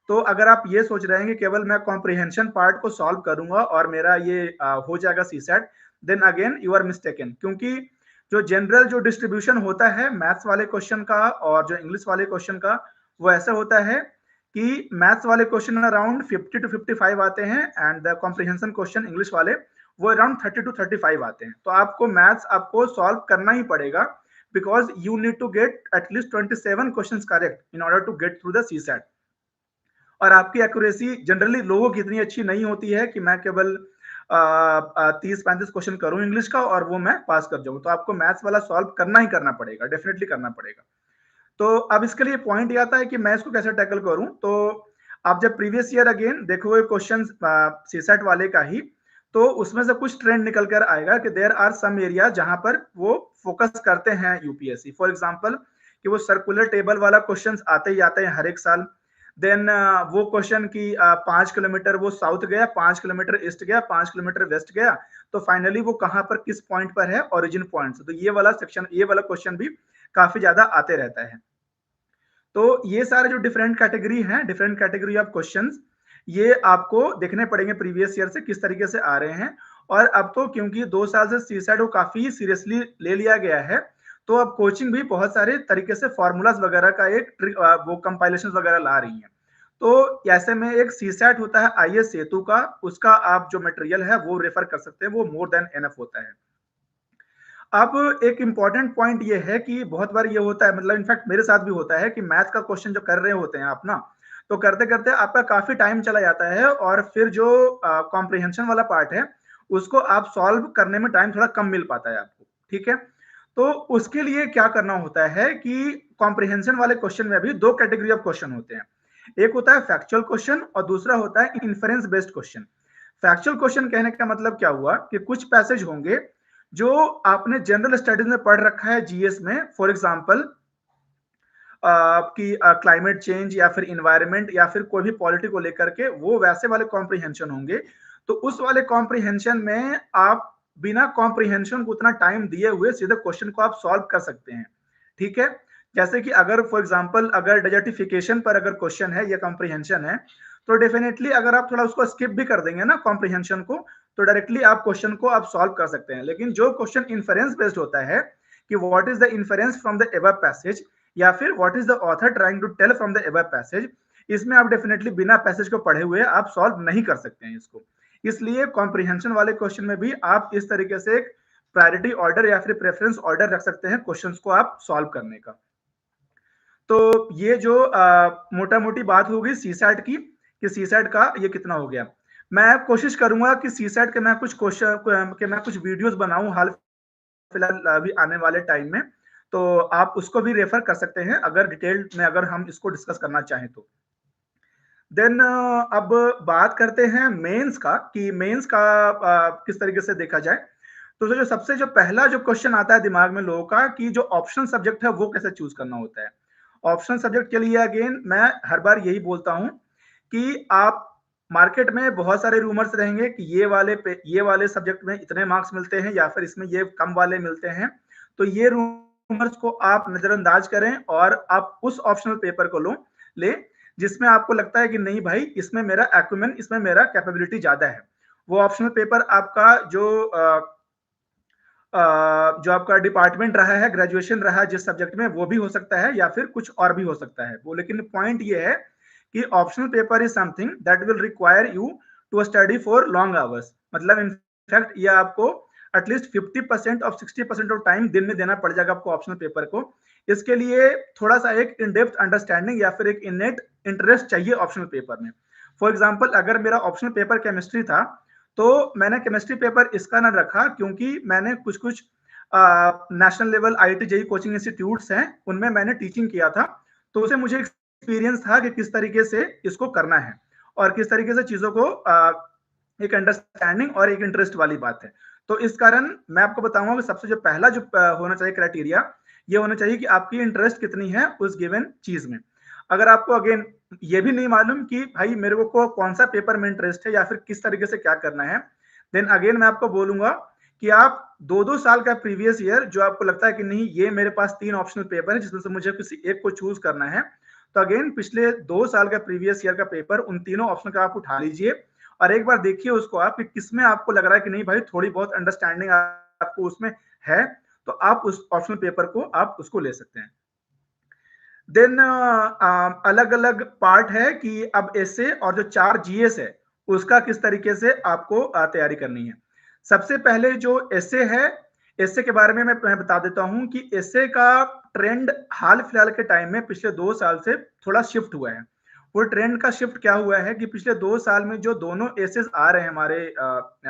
Speaker 1: तो अगर आप ये सोच रहे हैं कि केवल मैं कॉम्प्रिहेंशन पार्ट को सॉल्व करूंगा और मेरा ये हो जाएगा CSAT, then again you are mistaken. क्योंकि जो जनरल जो डिस्ट्रीब्यूशन होता है मैथ्स वाले क्वेश्चन का और जो इंग्लिश वाले क्वेश्चन का, वो ऐसा होता है कि मैथ्स वाले क्वेश्चन अराउंड 50 to 55 आते हैं and the comprehension question English वाले वो अराउंड 30 to 35 आते हैं। तो आपको मैथ्स आपको सॉल्व करना ही पड़ेगा, because you need to get at least 27 questions correct in order to get through the CSAT. और आपकी एक्यूरेसी जनरली लोगों की इतनी अच्छी नहीं होती है कि मैं केवल 30-35 क्वेश्चन करूं इंग्लिश का और वो मैं पास कर जाऊं। तो आपको मैथ्स वाला सॉल्व करना ही करना पड़ेगा, डेफिनेटली करना पड़ेगा। तो अब इसके लिए पॉइंट ये आता है कि मैं इसको कैसे टैकल करूं। तो आप जब प्रीवियस ईयर अगेन देखोगे क्वेश्चन सीसेट वाले का ही, तो उसमें से कुछ ट्रेंड निकल कर आएगा कि देयर आर सम एरिया जहां पर वो फोकस करते हैं यूपीएससी। फॉर एग्जांपल कि वो सर्कुलर टेबल वाला क्वेश्चन आते ही आते हैं हर एक साल। देन वो क्वेश्चन की 5 किलोमीटर वो साउथ गया, 5 किलोमीटर ईस्ट गया, 5 किलोमीटर वेस्ट गया, तो फाइनली वो कहां पर किस पॉइंट पर है ओरिजिन पॉइंट से। तो ये वाला सेक्शन, ये वाला क्वेश्चन भी काफी ज्यादा आते रहता है। तो ये सारे जो डिफरेंट कैटेगरी हैं, डिफरेंट कैटेगरी ऑफ क्वेश्चंस, ये आपको देखने पड़ेंगे प्रीवियस ईयर से किस तरीके से आ रहे हैं। और अब तो क्योंकि 2 साल से सीसेट को काफी सीरियसली ले लिया गया है, तो अब कोचिंग भी बहुत सारे तरीके से फॉर्मूलाज वगैरह का एक वो कंपाइलेशन वगैरह ला रही है। तो ऐसे में एक सीसेट होता है आईएएस सेतु का, उसका आप जो मटेरियल है वो रेफर कर सकते हैं, वो मोर देन एनफ होता है। अब एक इंपॉर्टेंट पॉइंट ये है कि बहुत बार ये होता है, मतलब इनफैक्ट मेरे साथ भी होता है कि मैथ का क्वेश्चन जो कर रहे होते हैं आप ना, तो करते करते आपका काफी टाइम चला जाता है और फिर जो कॉम्प्रिहेंशन वाला पार्ट है उसको आप सॉल्व करने में टाइम थोड़ा कम मिल पाता है आपको, ठीक है। तो उसके लिए क्या करना होता है कि कॉम्प्रिहेंशन वाले क्वेश्चन में भी दो कैटेगरी ऑफ क्वेश्चन होते हैं। एक होता है फैक्चुअल क्वेश्चन और दूसरा होता है inference based question. Factual question कहने का मतलब क्या हुआ कि कुछ पैसेज होंगे जो आपने जनरल स्टडीज में पढ़ रखा है जीएस में, फॉर एग्जांपल कि क्लाइमेट चेंज या फिर इन्वायरमेंट या फिर कोई भी पॉलिटी को लेकर के, वो वैसे वाले कॉम्प्रिहेंशन होंगे। तो उस वाले कॉम्प्रिहेंशन में आप बिना कॉम्प्रिहेंशन को उतना टाइम दिए हुए सीधे क्वेश्चन को आप सॉल्व कर सकते हैं। ठीक है, जैसे कि अगर फॉर एग्जांपल अगर डेजर्टिफिकेशन पर अगर क्वेश्चन है या कॉम्प्रिहेंशन है, तो डेफिनेटली अगर आप थोड़ा उसको स्किप भी कर देंगे ना कॉम्प्रिहेंशन को, तो डायरेक्टली आप क्वेश्चन को आप सॉल्व कर सकते हैं। लेकिन जो क्वेश्चन इन्फरेंस बेस्ड होता है कि what is the inference from the above passage, या फिर what is the author trying to tell from the above passage, इसमें आप डेफिनेटली बिना पैसेज को पढ़े हुए आप सॉल्व नहीं कर सकते हैं इसको। इसलिए कॉम्प्रिहेंशन वाले क्वेश्चन में भी आप इस तरीके से एक प्रायोरिटी ऑर्डर या फिर प्रेफरेंस ऑर्डर रख सकते हैं क्वेश्चंस को आप सॉल्व करने का। तो ये जो मोटा मोटी बात होगी सीसैट की, कि सीसैट का ये कितना हो गया। मैं कोशिश करूंगा कि सीसैट के मैं कुछ क्वेश्चन के मैं कुछ वीडियोस बनाऊं हाल फिलहाल अभी आने वाले टाइम में, तो आप उसको भी रेफर कर सकते हैं अगर डिटेल में अगर हम इसको डिस्कस करना चाहें तो। देन अब बात करते हैं मेंस का, कि मेंस का किस तरीके से देखा जाए। तो जो सबसे जो पहला जो क्वेश्चन आता है दिमाग में लोगों का, कि जो ऑप्शनल सब्जेक्ट है वो कैसे चूज करना होता है। ऑप्शनल सब्जेक्ट के लिए अगेन मैं हर बार यही बोलता हूं कि आप मार्केट में बहुत सारे रूमर्स रहेंगे कि ये वाले सब्जेक्ट में इतने मार्क्स मिलते हैं या फिर इसमें ये कम वाले मिलते हैं। तो ये रूमर्स को आप नजरअंदाज करें और आप उस ऑप्शनल पेपर को ले जिसमें आपको लगता है कि नहीं भाई इसमें मेरा एक्यूमेन, इसमें मेरा कैपेबिलिटी ज्यादा है। वो ऑप्शनल पेपर आपका जो आपका डिपार्टमेंट रहा है, ग्रेजुएशन रहा है जिस सब्जेक्ट में, वो भी हो सकता है या फिर कुछ और भी हो सकता है वो। लेकिन पॉइंट ये है कि optional paper is something that will require you to study for long hours. मतलब इनफैक्ट ये आपको एटलीस्ट 50% और 60% ऑफ टाइम दिन में देना पड़ जाएगा आपको ऑप्शनल पेपर को। इसके लिए थोड़ा सा एक इन डेप्थ अंडरस्टैंडिंग या फिर एक इनेट इंटरेस्ट चाहिए ऑप्शनल पेपर में। फॉर एग्जाम्पल अगर मेरा ऑप्शनल पेपर केमिस्ट्री था, तो मैंने केमिस्ट्री पेपर इसका ना रखा क्योंकि मैंने कुछ कुछ national level IIT JEE coaching institutes हैं उनमें मैंने टीचिंग किया था। तो उसे मुझे एक्सपीरियंस था कि किस तरीके से इसको करना है और किस तरीके से चीजों को एक अंडरस्टैंडिंग और एक इंटरेस्ट वाली बात है। तो इस कारण मैं आपको बताऊंगा कि सबसे जो पहला जो होना चाहिए क्राइटेरिया, ये होना चाहिए कि आपकी इंटरेस्ट कितनी है उस गिवन चीज में। अगर आपको अगेन ये भी नहीं मालूम कि भाई मेरे को कौन सा पेपर में इंटरेस्ट है या फिर किस तरीके से क्या करना है, देन अगेन मैं आपको बोलूंगा कि आप 2-2 साल का प्रीवियस ईयर जो आपको लगता है कि नहीं ये मेरे पास 3 ऑप्शनल पेपर है जिसमें से मुझे किसी एक को चूज करना है, तो अगेन पिछले 2 साल का प्रीवियस ईयर का पेपर उन तीनों ऑप्शन का आप उठा लीजिए और एक बार देखिए उसको आप कि किसमें आपको लग रहा है कि नहीं भाई थोड़ी बहुत अंडरस्टैंडिंग आपको उसमें है, तो आप उस ऑप्शनल पेपर को आप उसको ले सकते हैं। देन अलग अलग पार्ट है कि अब एसे और जो 4 जीएस है उसका किस तरीके से आपको तैयारी करनी है। सबसे पहले जो एसे है, एसे के बारे में मैं बता देता हूं कि एसे का ट्रेंड हाल फिलहाल के टाइम में पिछले 2 साल से थोड़ा शिफ्ट हुआ है। वो ट्रेंड का शिफ्ट क्या हुआ है कि पिछले 2 साल में जो दोनों एसेस आ रहे हैं हमारे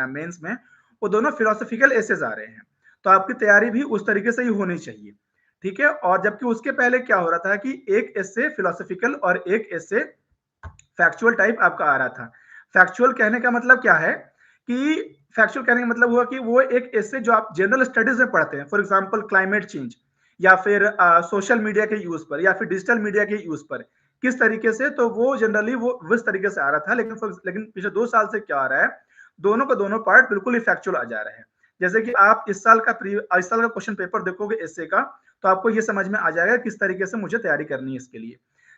Speaker 1: मेंस में, वो दोनों फिलोसॉफिकल एसेस आ रहे हैं। तो आपकी तैयारी भी उस तरीके से ही होनी चाहिए। ठीक है, और जबकि उसके पहले क्या हो रहा था कि एक एसे फिलोसॉफिकल और एक एसे फैक्चुअल टाइप आपका आ रहा था। फैक्चुअल कहने का मतलब क्या है कि फैक्चुअल कहने का मतलब हुआ कि वो एक एसे जो आप जनरल स्टडीज में पढ़ते हैं, फॉर एग्जांपल क्लाइमेट चेंज या फिर सोशल मीडिया के यूज पर या फिर डिजिटल मीडिया के यूज पर किस तरीके से, तो वो जनरली वो उस तरीके से आ रहा था। लेकिन पिछले 2 साल से क्या आ रहा है, दोनों का दोनों पार्ट बिल्कुल ही फैक्चुअल आ जा रहे हैं। जैसे कि आप इस साल का क्वेश्चन पेपर देखोगे एसे का, तो आपको ये समझ में आ जाएगा किस तरीके से मुझे तैयारी करनी है इसके लिए।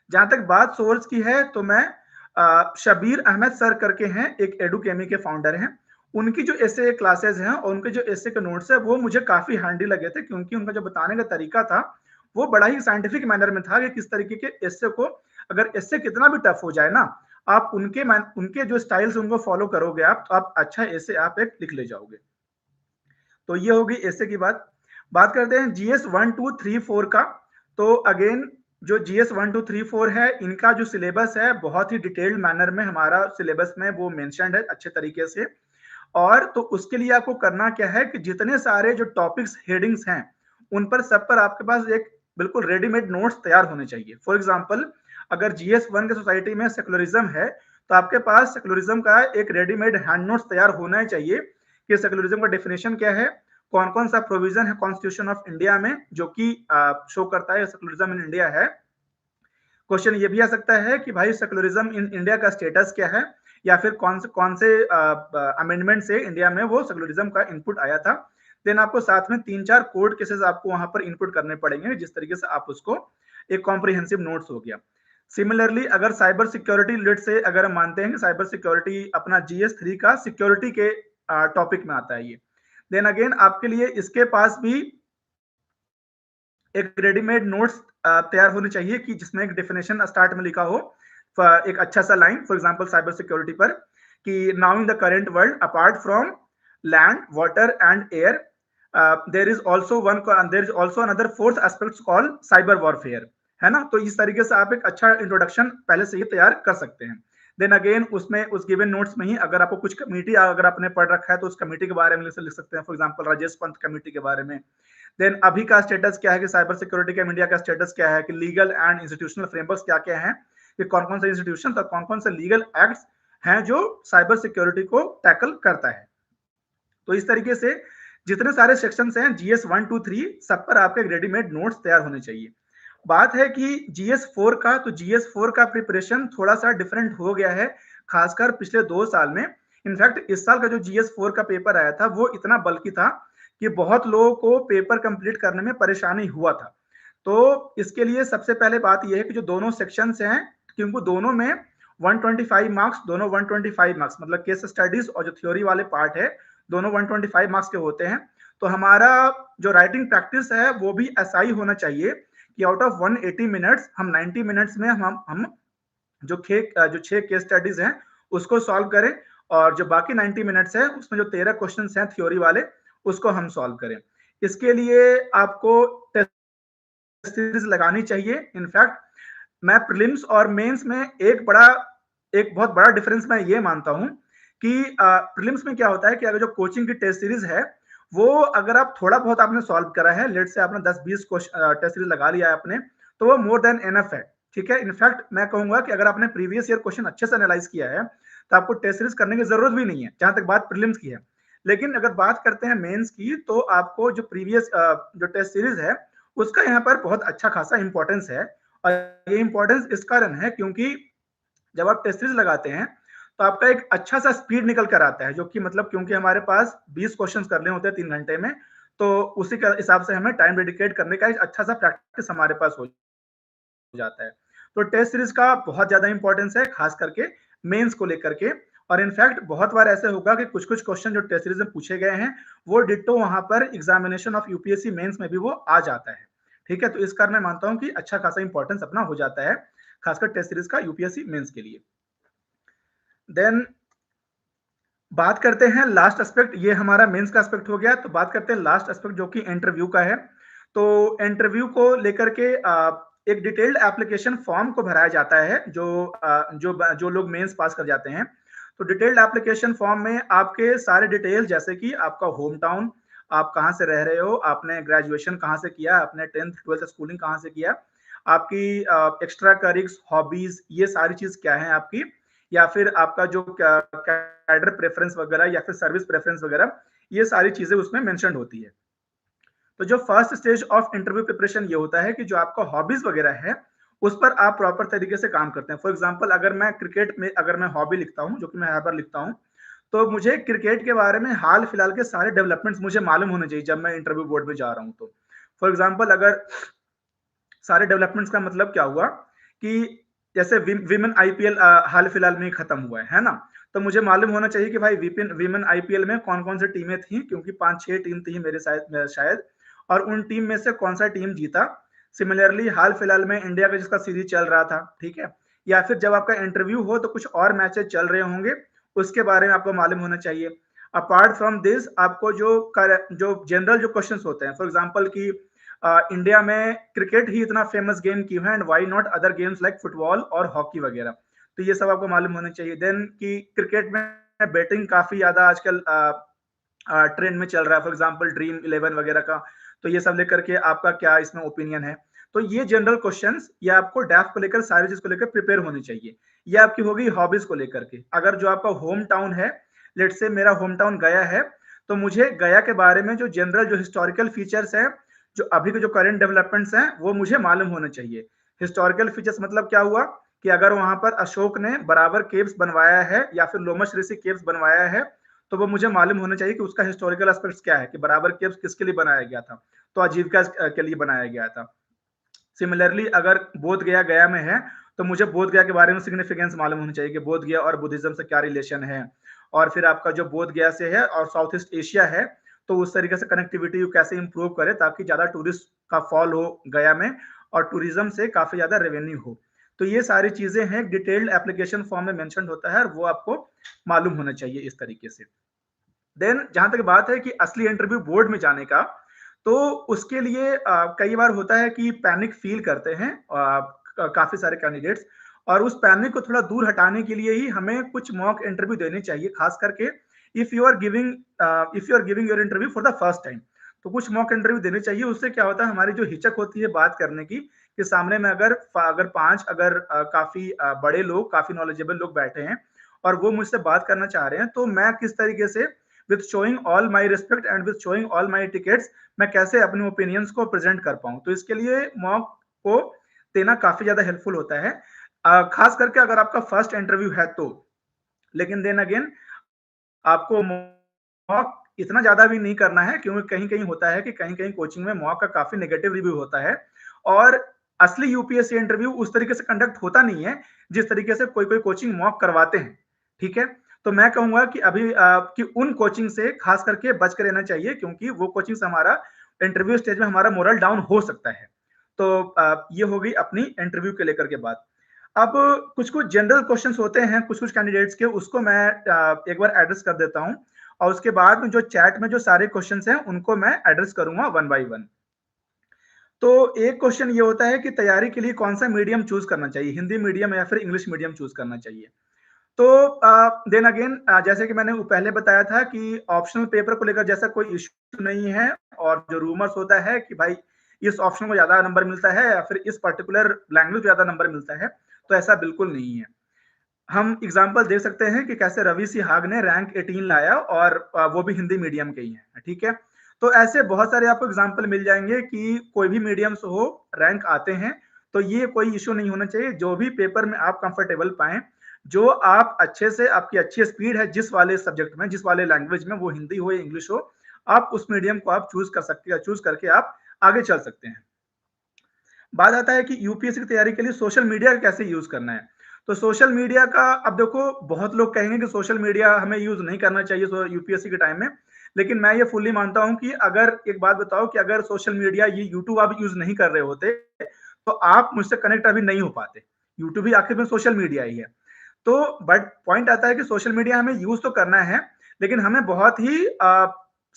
Speaker 1: जहां तक बात सोर्स की है, तो मैं शबीर अहमद सर करके हैं, एक एडुकेमी के फाउंडर हैं। उनकी जो एसे क्लासेस हैं और उनके जो एसे के नोट्स है वो मुझे काफी हैंडी लगे थे, क्योंकि उनका जो बताने का तरीका था वो बड़ा ही साइंटिफिक मैनर में था कि किस तरीके के एसे को, अगर एसे कितना भी टफ हो जाए ना, आप उनके जो स्टाइल से उनको फॉलो करोगे आप, तो आप अच्छा एसे आप एक लिख ले जाओगे। तो ये होगी एसे की बात करते हैं जीएस 1 2 3 4 का। तो अगेन जो जीएस 1 2 3 4 है, इनका जो सिलेबस है बहुत ही डिटेल्ड मैनर में हमारा सिलेबस में वो मेंशन्ड है अच्छे तरीके से। और तो उसके लिए आपको करना क्या है कि जितने सारे जो टॉपिक्स हेडिंग्स हैं उन पर सब पर आपके पास एक बिल्कुल रेडीमेड नोट्स तैयार होने चाहिए। फॉर एग्जाम्पल अगर जीएस 1 के सोसाइटी में सेकुलरिज्म है, तो आपके पास सेकुलरिज्म का एक रेडीमेड हैंड नोट्स तैयार होना ही चाहिए कि सेकुलरिज्म का डेफिनेशन क्या है, कौन कौन सा प्रोविजन है कॉन्स्टिट्यूशन ऑफ इंडिया में जो कि शो करता है सेकुलरिज्म इन इंडिया है। क्वेश्चन ये भी आ सकता है कि भाई सेकुलरिज्म इन इंडिया का स्टेटस क्या है, या फिर कौन से अमेंडमेंट से इंडिया में वो सेकुलरिज्म का इनपुट आया था। देन आपको साथ में 3-4 कोड केसेस आपको वहां पर इनपुट करने पड़ेंगे, जिस तरीके से आप उसको एक कॉम्प्रिहेंसिव नोट्स हो गया। सिमिलरली अगर साइबर सिक्योरिटी रिलेटेड से अगर हम मानते हैं कि साइबर सिक्योरिटी अपना GS3 का सिक्योरिटी के टॉपिक में आता है ये, देन अगेन आपके लिए इसके पास भी एक रेडीमेड नोट्स तैयार होनी चाहिए कि जिसमें एक डेफिनेशन स्टार्ट में लिखा हो, एक अच्छा सा line for example cyber security पर, कि now in the current world apart from land water and air there is also another fourth aspect called cyber warfare, है ना। तो इस तरीके से आप एक अच्छा इंट्रोडक्शन पहले से ही तैयार कर सकते हैं। देन अगेन उसमें उस गिवन नोट्स में ही अगर आपको कुछ कमेटी अगर आपने पढ़ रखा है तो उस कमेटी के बारे में लिख सकते हैं, for example Rajesh Pant committee के बारे में। देन अभी का स्टेटस क्या है कि साइबर सिक्योरिटी का इंडिया का स्टेटस क्या है, कि लीगल एंड इंस्टीट्यूशनल फ्रेमवर्क क्या क्या है, कि कौन कौन से इंस्टीट्यूशन और कौन कौन से लीगल एक्ट्स हैं जो साइबर सिक्योरिटी को टैकल करता है। तो इस तरीके से जितने सारे सेक्शंस हैं GS 1, 2, 3 सब पर आपके रेडीमेड नोट्स तैयार होने चाहिए। बात है कि GS4 का, तो GS4 का प्रिपरेशन थोड़ा सा डिफरेंट हो गया है, खासकर पिछले 2 साल में। इनफैक्ट इस साल का जो GS4 का पेपर आया था वो इतना बल्कि था कि बहुत लोगों को पेपर कंप्लीट करने में परेशानी हुआ था। तो इसके लिए सबसे पहले बात यह है कि जो दोनों सेक्शंस हैं, क्योंकि दोनों में 125 मार्क्स, दोनों 125 मार्क्स मतलब केस स्टडीज और जो थ्योरी वाले पार्ट है दोनों 125 मार्क्स के होते हैं। तो हमारा जो राइटिंग प्रैक्टिस है वो भी ऐसा ही होना चाहिए कि आउट ऑफ 180 मिनट्स हम 90 मिनट्स में हम जो 6 केस स्टडीज हैं उसको सॉल्व करें, और जो बाकी 90 मिनट्स है उसमें जो 13 क्वेश्चंस हैं थ्योरी वाले उसको हम सॉल्व करें। इसके लिए आपको टेस्ट सीरीज लगानी चाहिए। इनफैक्ट मैं प्रीलिम्स और मेंस में एक बहुत बड़ा डिफरेंस मैं ये मानता हूं कि प्रीलिम्स में क्या होता है कि अगर जो कोचिंग की टेस्ट सीरीज है वो अगर आप थोड़ा बहुत आपने सॉल्व करा है, लेट से आपने 10-20 टेस्ट सीरीज लगा लिया है आपने, तो वो मोर देन एनफ है, ठीक है। इनफैक्ट मैं कहूंगा कि अगर आपने प्रीवियस ईयर क्वेश्चन अच्छे से एनालाइज किया है तो आपको टेस्ट सीरीज करने की जरूरत भी नहीं है, जहां तक बात प्रीलिम्स की है। लेकिन अगर बात करते हैं मेंस की, तो आपको जो प्रीवियस जो टेस्ट सीरीज है उसका यहाँ पर बहुत अच्छा खासा इंपॉर्टेंस है। और ये इंपॉर्टेंस इस कारण है क्योंकि जब आप टेस्ट सीरीज लगाते हैं तो आपका एक अच्छा सा स्पीड निकल कर आता है, जो कि मतलब क्योंकि हमारे पास 20 क्वेश्चन करने होते हैं 3 घंटे में, तो उसी के हिसाब से हमें टाइम डेडिकेट करने का एक अच्छा सा प्रैक्टिस हमारे पास हो जाता है। तो टेस्ट सीरीज का बहुत ज्यादा इंपॉर्टेंस है, खास करके मेंस को लेकर के। और इनफैक्ट बहुत बार ऐसे होगा कि कुछ कुछ क्वेश्चन जो टेस्ट सीरीज में पूछे गए हैं वो डिट्टो वहां पर एग्जामिनेशन ऑफ यूपीएससी मेंस में भी वो आ जाता है, ठीक है। तो इस कारण मैं मानता हूं कि अच्छा खासा इंपॉर्टेंस अपना हो जाता है, खासकर टेस्ट सीरीज का यूपीएससी मेंस के लिए। देन बात करते हैं लास्ट एस्पेक्ट, ये हमारा मेंस का एस्पेक्ट हो गया। तो बात करते हैं लास्ट एस्पेक्ट जो कि इंटरव्यू का है। तो इंटरव्यू को लेकर के एक डिटेल्ड एप्लीकेशन फॉर्म को भराया जाता है जो लोग मेंस पास कर जाते हैं। तो डिटेल्ड एप्लीकेशन फॉर्म में आपके सारे डिटेल, जैसे कि आपका होम टाउन, आप कहाँ से रह रहे हो, आपने ग्रेजुएशन कहाँ से किया, आपने 10th 12th स्कूलिंग कहाँ से किया, आपकी एक्स्ट्रा करिक्स हॉबीज ये सारी चीज क्या है आपकी, या फिर आपका जो कैडर प्रेफरेंस वगैरह या फिर सर्विस प्रेफरेंस वगैरह, ये सारी चीजें उसमें मेंशन होती है। तो जो first stage of interview preparation ये होता है कि जो आपका हॉबीज वगैरह है उस पर आप प्रॉपर तरीके से काम करते हैं। फॉर एग्जांपल अगर मैं क्रिकेट में अगर मैं हॉबी लिखता हूं, जो कि मैं हर बार लिखता हूं, तो मुझे क्रिकेट के बारे में हाल फिलहाल के सारे डेवलपमेंट्स मुझे मालूम होने चाहिए जब मैं इंटरव्यू बोर्ड में जा रहा हूं। तो फॉर एग्जाम्पल अगर सारे डेवलपमेंट्स का मतलब क्या हुआ कि जैसे विमेन आईपीएल हाल फिलहाल में खत्म हुआ है ना, तो मुझे मालूम होना चाहिए कि भाई विमेन आईपीएल में कौन कौन सी टीमें थी, क्योंकि 5-6 टीम थी मेरे शायद, और उन टीम में से कौन सा टीम जीता। सिमिलरली हाल फिलहाल में इंडिया का जिसका सीरीज चल रहा था, ठीक है, या फिर जब आपका इंटरव्यू हो तो कुछ और मैचेस चल रहे होंगे, उसके बारे में आपको मालूम होना चाहिए। अपार्ट फ्रॉम दिस आपको जो जनरल जो क्वेश्चंस होते हैं, फॉर एग्जांपल की इंडिया में क्रिकेट ही इतना फेमस गेम क्यों है, and why not other games like football और हॉकी वगैरह, तो ये सब आपको मालूम होने चाहिए। देन कि क्रिकेट में बैटिंग काफी ज्यादा आजकल ट्रेंड में चल रहा है, फॉर एग्जांपल ड्रीम 11 वगैरह का, तो ये सब लेकर के आपका क्या इसमें ओपिनियन है। तो ये जनरल क्वेश्चंस ये आपको डैफ को लेकर सारी चीज को लेकर प्रिपेयर होनी चाहिए। ये आपकी होगी हॉबीज को लेकर के। अगर जो आपका होम टाउन है, लेट से मेरा होम टाउन गया है, तो मुझे गया के बारे में जो जनरल जो हिस्टोरिकल फीचर्स हैं, जो अभी के जो करंट डेवलपमेंट्स हैं, वो मुझे मालूम होने चाहिए। हिस्टोरिकल फीचर्स मतलब क्या हुआ कि अगर वहां पर अशोक ने बराबर केव्स बनवाया है या फिर लोमश ऋषि केव्स बनवाया है, तो वो मुझे मालूम होना चाहिए कि उसका हिस्टोरिकल एस्पेक्ट्स क्या है, कि बराबर केव्स किसके लिए बनाया गया था, तो आजीविका के लिए बनाया गया था। सिमिलरली अगर बोध गया गया में है, तो मुझे बोध गया के बारे में सिग्निफिकेंस मालूम होनी चाहिए कि बोध गया और बुद्धिज्म से क्या रिलेशन है, और फिर आपका जो बोध गया से है और साउथ ईस्ट एशिया है, तो उस तरीके से कनेक्टिविटी कैसे इंप्रूव करे ताकि ज्यादा टूरिस्ट का फॉल हो गया में और टूरिज्म से काफी ज्यादा रेवेन्यू हो। तो ये सारी चीजें हैं, डिटेल्ड एप्लीकेशन फॉर्म में मेंशन होता है और वो आपको मालूम होना चाहिए इस तरीके से। देन जहां तक बात है कि असली इंटरव्यू बोर्ड में जाने का, तो उसके लिए कई बार होता है कि पैनिक फील करते हैं काफी सारे कैंडिडेट्स, और उस पैनिक को थोड़ा दूर हटाने के लिए ही हमें कुछ मॉक इंटरव्यू देने चाहिए, खास करके if you are giving your interview for the first time. तो कुछ मॉक इंटरव्यू देने चाहिए, उससे क्या होता है हमारी जो हिचक होती है बात करने की, कि सामने में अगर अगर पांच अगर काफी बड़े लोग, काफी नॉलेजेबल लोग बैठे हैं और वो मुझसे बात करना चाह रहे हैं, तो मैं किस तरीके से with showing all my respect and with showing all my tickets मैं कैसे अपने ओपिनियंस को प्रेजेंट कर पाऊं। तो इसके लिए मॉक को देना काफी ज्यादा हेल्पफुल होता है, खास करके अगर आपका फर्स्ट इंटरव्यू है तो। लेकिन देन अगेन आपको मॉक इतना ज्यादा भी नहीं करना है, क्योंकि कहीं कहीं होता है कि कहीं कहीं कोचिंग में मॉक का काफी नेगेटिव रिव्यू होता है, और असली यूपीएससी इंटरव्यू उस तरीके से कंडक्ट होता नहीं है जिस तरीके से कोई कोई कोचिंग मॉक करवाते हैं। ठीक है, तो मैं कहूंगा कि अभी कि उन कोचिंग से खास करके बच कर रहना चाहिए, क्योंकि वो कोचिंग से हमारा इंटरव्यू स्टेज में हमारा मोरल डाउन हो सकता है। तो ये हो गई अपनी इंटरव्यू के लेकर के बात। अब कुछ कुछ जनरल क्वेश्चंस होते हैं कुछ कुछ कैंडिडेट्स के, उसको मैं एक बार एड्रेस कर देता हूं, और उसके बाद में जो चैट में जो सारे क्वेश्चंस हैं उनको मैं एड्रेस करूंगा वन बाय वन। तो एक क्वेश्चन ये होता है कि तैयारी के लिए कौन सा मीडियम चूज करना चाहिए, हिंदी मीडियम या फिर इंग्लिश मीडियम चूज करना चाहिए। तो देन अगेन जैसे कि मैंने पहले बताया था कि ऑप्शनल पेपर को लेकर जैसा कोई इश्यू नहीं है, और जो रूमर्स होता है कि भाई इस ऑप्शन को ज्यादा नंबर मिलता है या फिर इस पर्टिकुलर लैंग्वेज को ज्यादा नंबर मिलता है, तो ऐसा बिल्कुल नहीं है। हम एग्जाम्पल दे सकते हैं कि कैसे रवि सिहाग ने रैंक 18 लाया, और वो भी हिंदी मीडियम के ही है। ठीक है, तो ऐसे बहुत सारे आपको एग्जाम्पल मिल जाएंगे कि कोई भी मीडियम से हो रैंक आते हैं, तो ये कोई इश्यू नहीं होना चाहिए। जो भी पेपर में आप कंफर्टेबल पाएं, जो आप अच्छे से, आपकी अच्छी स्पीड है जिस वाले सब्जेक्ट में, जिस वाले लैंग्वेज में, वो हिंदी हो या इंग्लिश हो, आप उस मीडियम को आप चूज कर सकते हैं, चूज करके आप आगे चल सकते हैं। बात आता है कि यूपीएससी की तैयारी के लिए सोशल मीडिया कैसे यूज करना है। तो सोशल मीडिया का, अब देखो बहुत लोग कहेंगे कि सोशल मीडिया हमें यूज नहीं करना चाहिए यूपीएससी के टाइम में, लेकिन मैं ये फुल्ली मानता हूं कि अगर, एक बात बताओ कि अगर सोशल मीडिया, ये यूट्यूब आप यूज नहीं कर रहे होते, तो आप मुझसे कनेक्ट अभी नहीं हो पाते। यूट्यूब भी आखिर में सोशल मीडिया ही है। तो बट पॉइंट आता है कि सोशल मीडिया हमें यूज तो करना है, लेकिन हमें बहुत ही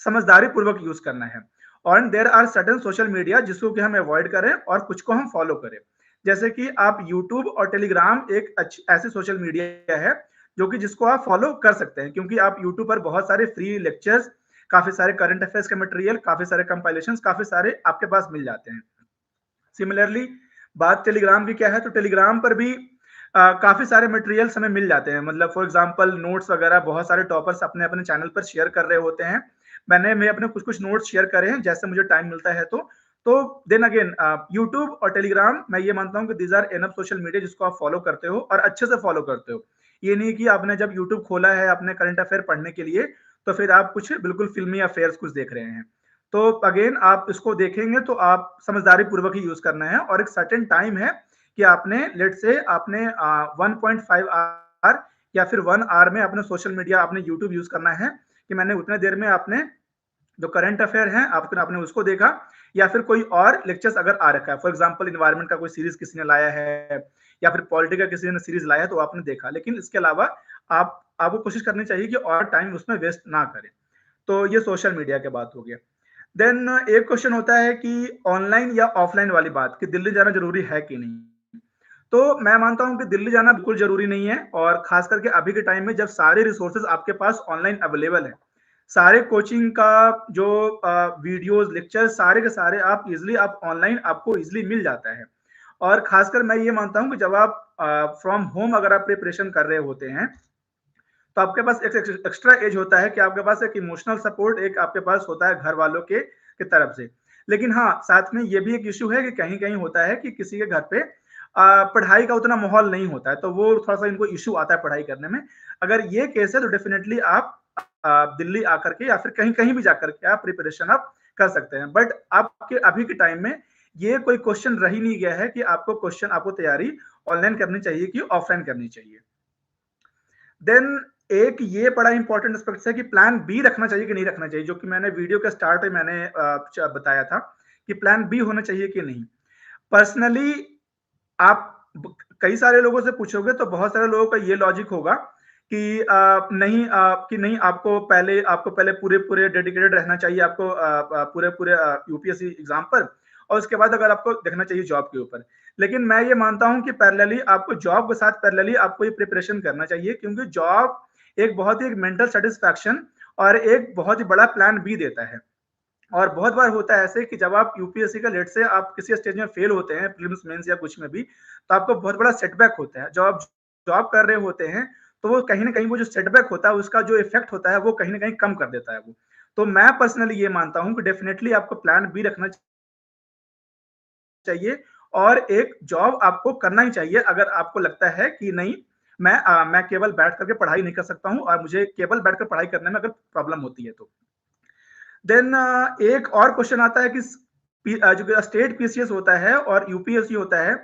Speaker 1: समझदारी पूर्वक यूज करना है। और there are certain social media जिसको कि हम अवॉइड करें और कुछ को हम फॉलो करें। जैसे कि आप यूट्यूब और टेलीग्राम एक ऐसे सोशल मीडिया है जो कि जिसको आप फॉलो कर सकते हैं, क्योंकि आप यूट्यूब पर बहुत सारे फ्री लेक्चर्स, काफी सारे करंट अफेयर्स के मटेरियल, काफी सारे कंपाइलेशन, काफी सारे आपके पास मिल जाते हैं। सिमिलरली बात टेलीग्राम की क्या है, तो टेलीग्राम पर भी काफी सारे मटेरियल्स हमें मिल जाते हैं। मतलब फॉर एग्जांपल नोट्स वगैरह बहुत सारे टॉपर्स अपने अपने चैनल पर शेयर कर रहे होते हैं। मैं अपने कुछ कुछ नोट्स शेयर करे हैं जैसे मुझे टाइम मिलता है। तो देन अगेन यूट्यूब और टेलीग्राम मैं ये मानता हूँ कि these are enough social media जिसको आप फॉलो करते हो और अच्छे से फॉलो करते हो। ये नहीं कि आपने जब यूट्यूब खोला है अपने करंट अफेयर पढ़ने के लिए, तो फिर आप कुछ बिल्कुल फिल्मी अफेयर्स कुछ देख रहे हैं। तो अगेन आप इसको देखेंगे तो आप समझदारी पूर्वक ही यूज करना है, और एक सर्टेन टाइम है कि आपने, लेट से आपने 1.5 आवर या फिर 1 आवर में अपने सोशल मीडिया, आपने यूट्यूब यूज करना है, कि मैंने उतने देर में आपने जो करंट अफेयर है आपने उसको देखा, या फिर कोई और लेक्चर्स अगर आ रखा है, फॉर एग्जांपल इन्वायरमेंट का कोई सीरीज किसी ने लाया है, या फिर पॉलिटी का किसी ने सीरीज लाया है तो आपने देखा। लेकिन इसके अलावा आपको कोशिश करनी चाहिए कि और टाइम उसमें वेस्ट ना करें। तो ये सोशल मीडिया के बात हो गया। देन एक क्वेश्चन होता है कि ऑनलाइन या ऑफलाइन वाली बात, कि दिल्ली जाना जरूरी है कि नहीं। तो मैं मानता हूं कि दिल्ली जाना बिल्कुल जरूरी नहीं है, और खास करके अभी के टाइम में जब सारे रिसोर्सेज आपके पास ऑनलाइन अवेलेबल है, सारे कोचिंग का जो वीडियोस लेक्चर सारे के सारे आप इजिली, आप ऑनलाइन आपको इजिली मिल जाता है। और खासकर मैं ये मानता हूं कि जब आप फ्रॉम होम अगर आप प्रिपरेशन कर रहे होते हैं, तो तो आपके पास एक एक्स्ट्रा एज होता है कि आपके पास एक इमोशनल सपोर्ट एक आपके पास होता है घर वालों के तरफ से। लेकिन हाँ, साथ में ये भी एक इश्यू है कि कहीं-कहीं होता है कि किसी के घर पे पढ़ाई का उतना माहौल नहीं होता है, तो वो थोड़ा-सा इनको इश्यू आता है पढ़ाई करने में। अगर ये केस है तो डेफिनिटली आप दिल्ली आकर के या फिर कहीं-कहीं भी जाकर के आप प्रिपरेशन आप कर सकते हैं। बट आपके अभी के टाइम में ये कोई क्वेश्चन रह ही नहीं गया है कि आपको तैयारी ऑनलाइन करनी चाहिए कि ऑफलाइन करनी चाहिए। देन एक ये बड़ा इंपॉर्टेंट एस्पेक्ट है कि प्लान बी रखना चाहिए कि नहीं रखना चाहिए, जो कि मैंने वीडियो के स्टार्ट में मैंने बताया था कि प्लान बी होना चाहिए कि नहीं। पर्सनली आप कई सारे लोगों से पूछोगे तो बहुत सारे लोगों का ये लॉजिक होगा कि नहीं, आपको पहले पूरे पूरे डेडिकेटेड रहना चाहिए, आपको पूरे पूरे यूपीएससी एग्जाम पर, और उसके बाद अगर आपको देखना चाहिए जॉब के ऊपर। लेकिन मैं ये मानता हूं कि पैरेलली आपको जॉब के साथ पैरेलली आपको ये प्रिपरेशन करना चाहिए, क्योंकि जॉब एक बहुत ही एक मेंटल सेटिस्फैक्शन और एक बहुत ही बड़ा प्लान बी देता है। और बहुत बार होता है ऐसे कि जब आप यूपीएससी का लेट से आप किसी स्टेज में फेल होते हैं, प्रीलिम्स मेंस या कुछ में भी, तो आपको बहुत बड़ा सेटबैक होता है। जब आप जॉब कर रहे होते हैं तो वो कहीं ना कहीं वो जो सेटबैक होता है उसका जो इफेक्ट होता है वो कहीं ना कहीं कम कर देता है वो। तो मैं पर्सनली ये मानता हूं कि डेफिनेटली आपको प्लान बी रखना चाहिए, और एक जॉब आपको करना ही चाहिए अगर आपको लगता है कि नहीं, मैं केवल बैठ करके पढ़ाई नहीं कर सकता हूँ और मुझे केवल बैठकर पढ़ाई करने में अगर प्रॉब्लम होती है तो। देन एक और क्वेश्चन आता है कि जो स्टेट पीसीएस होता है और यूपीएससी होता है,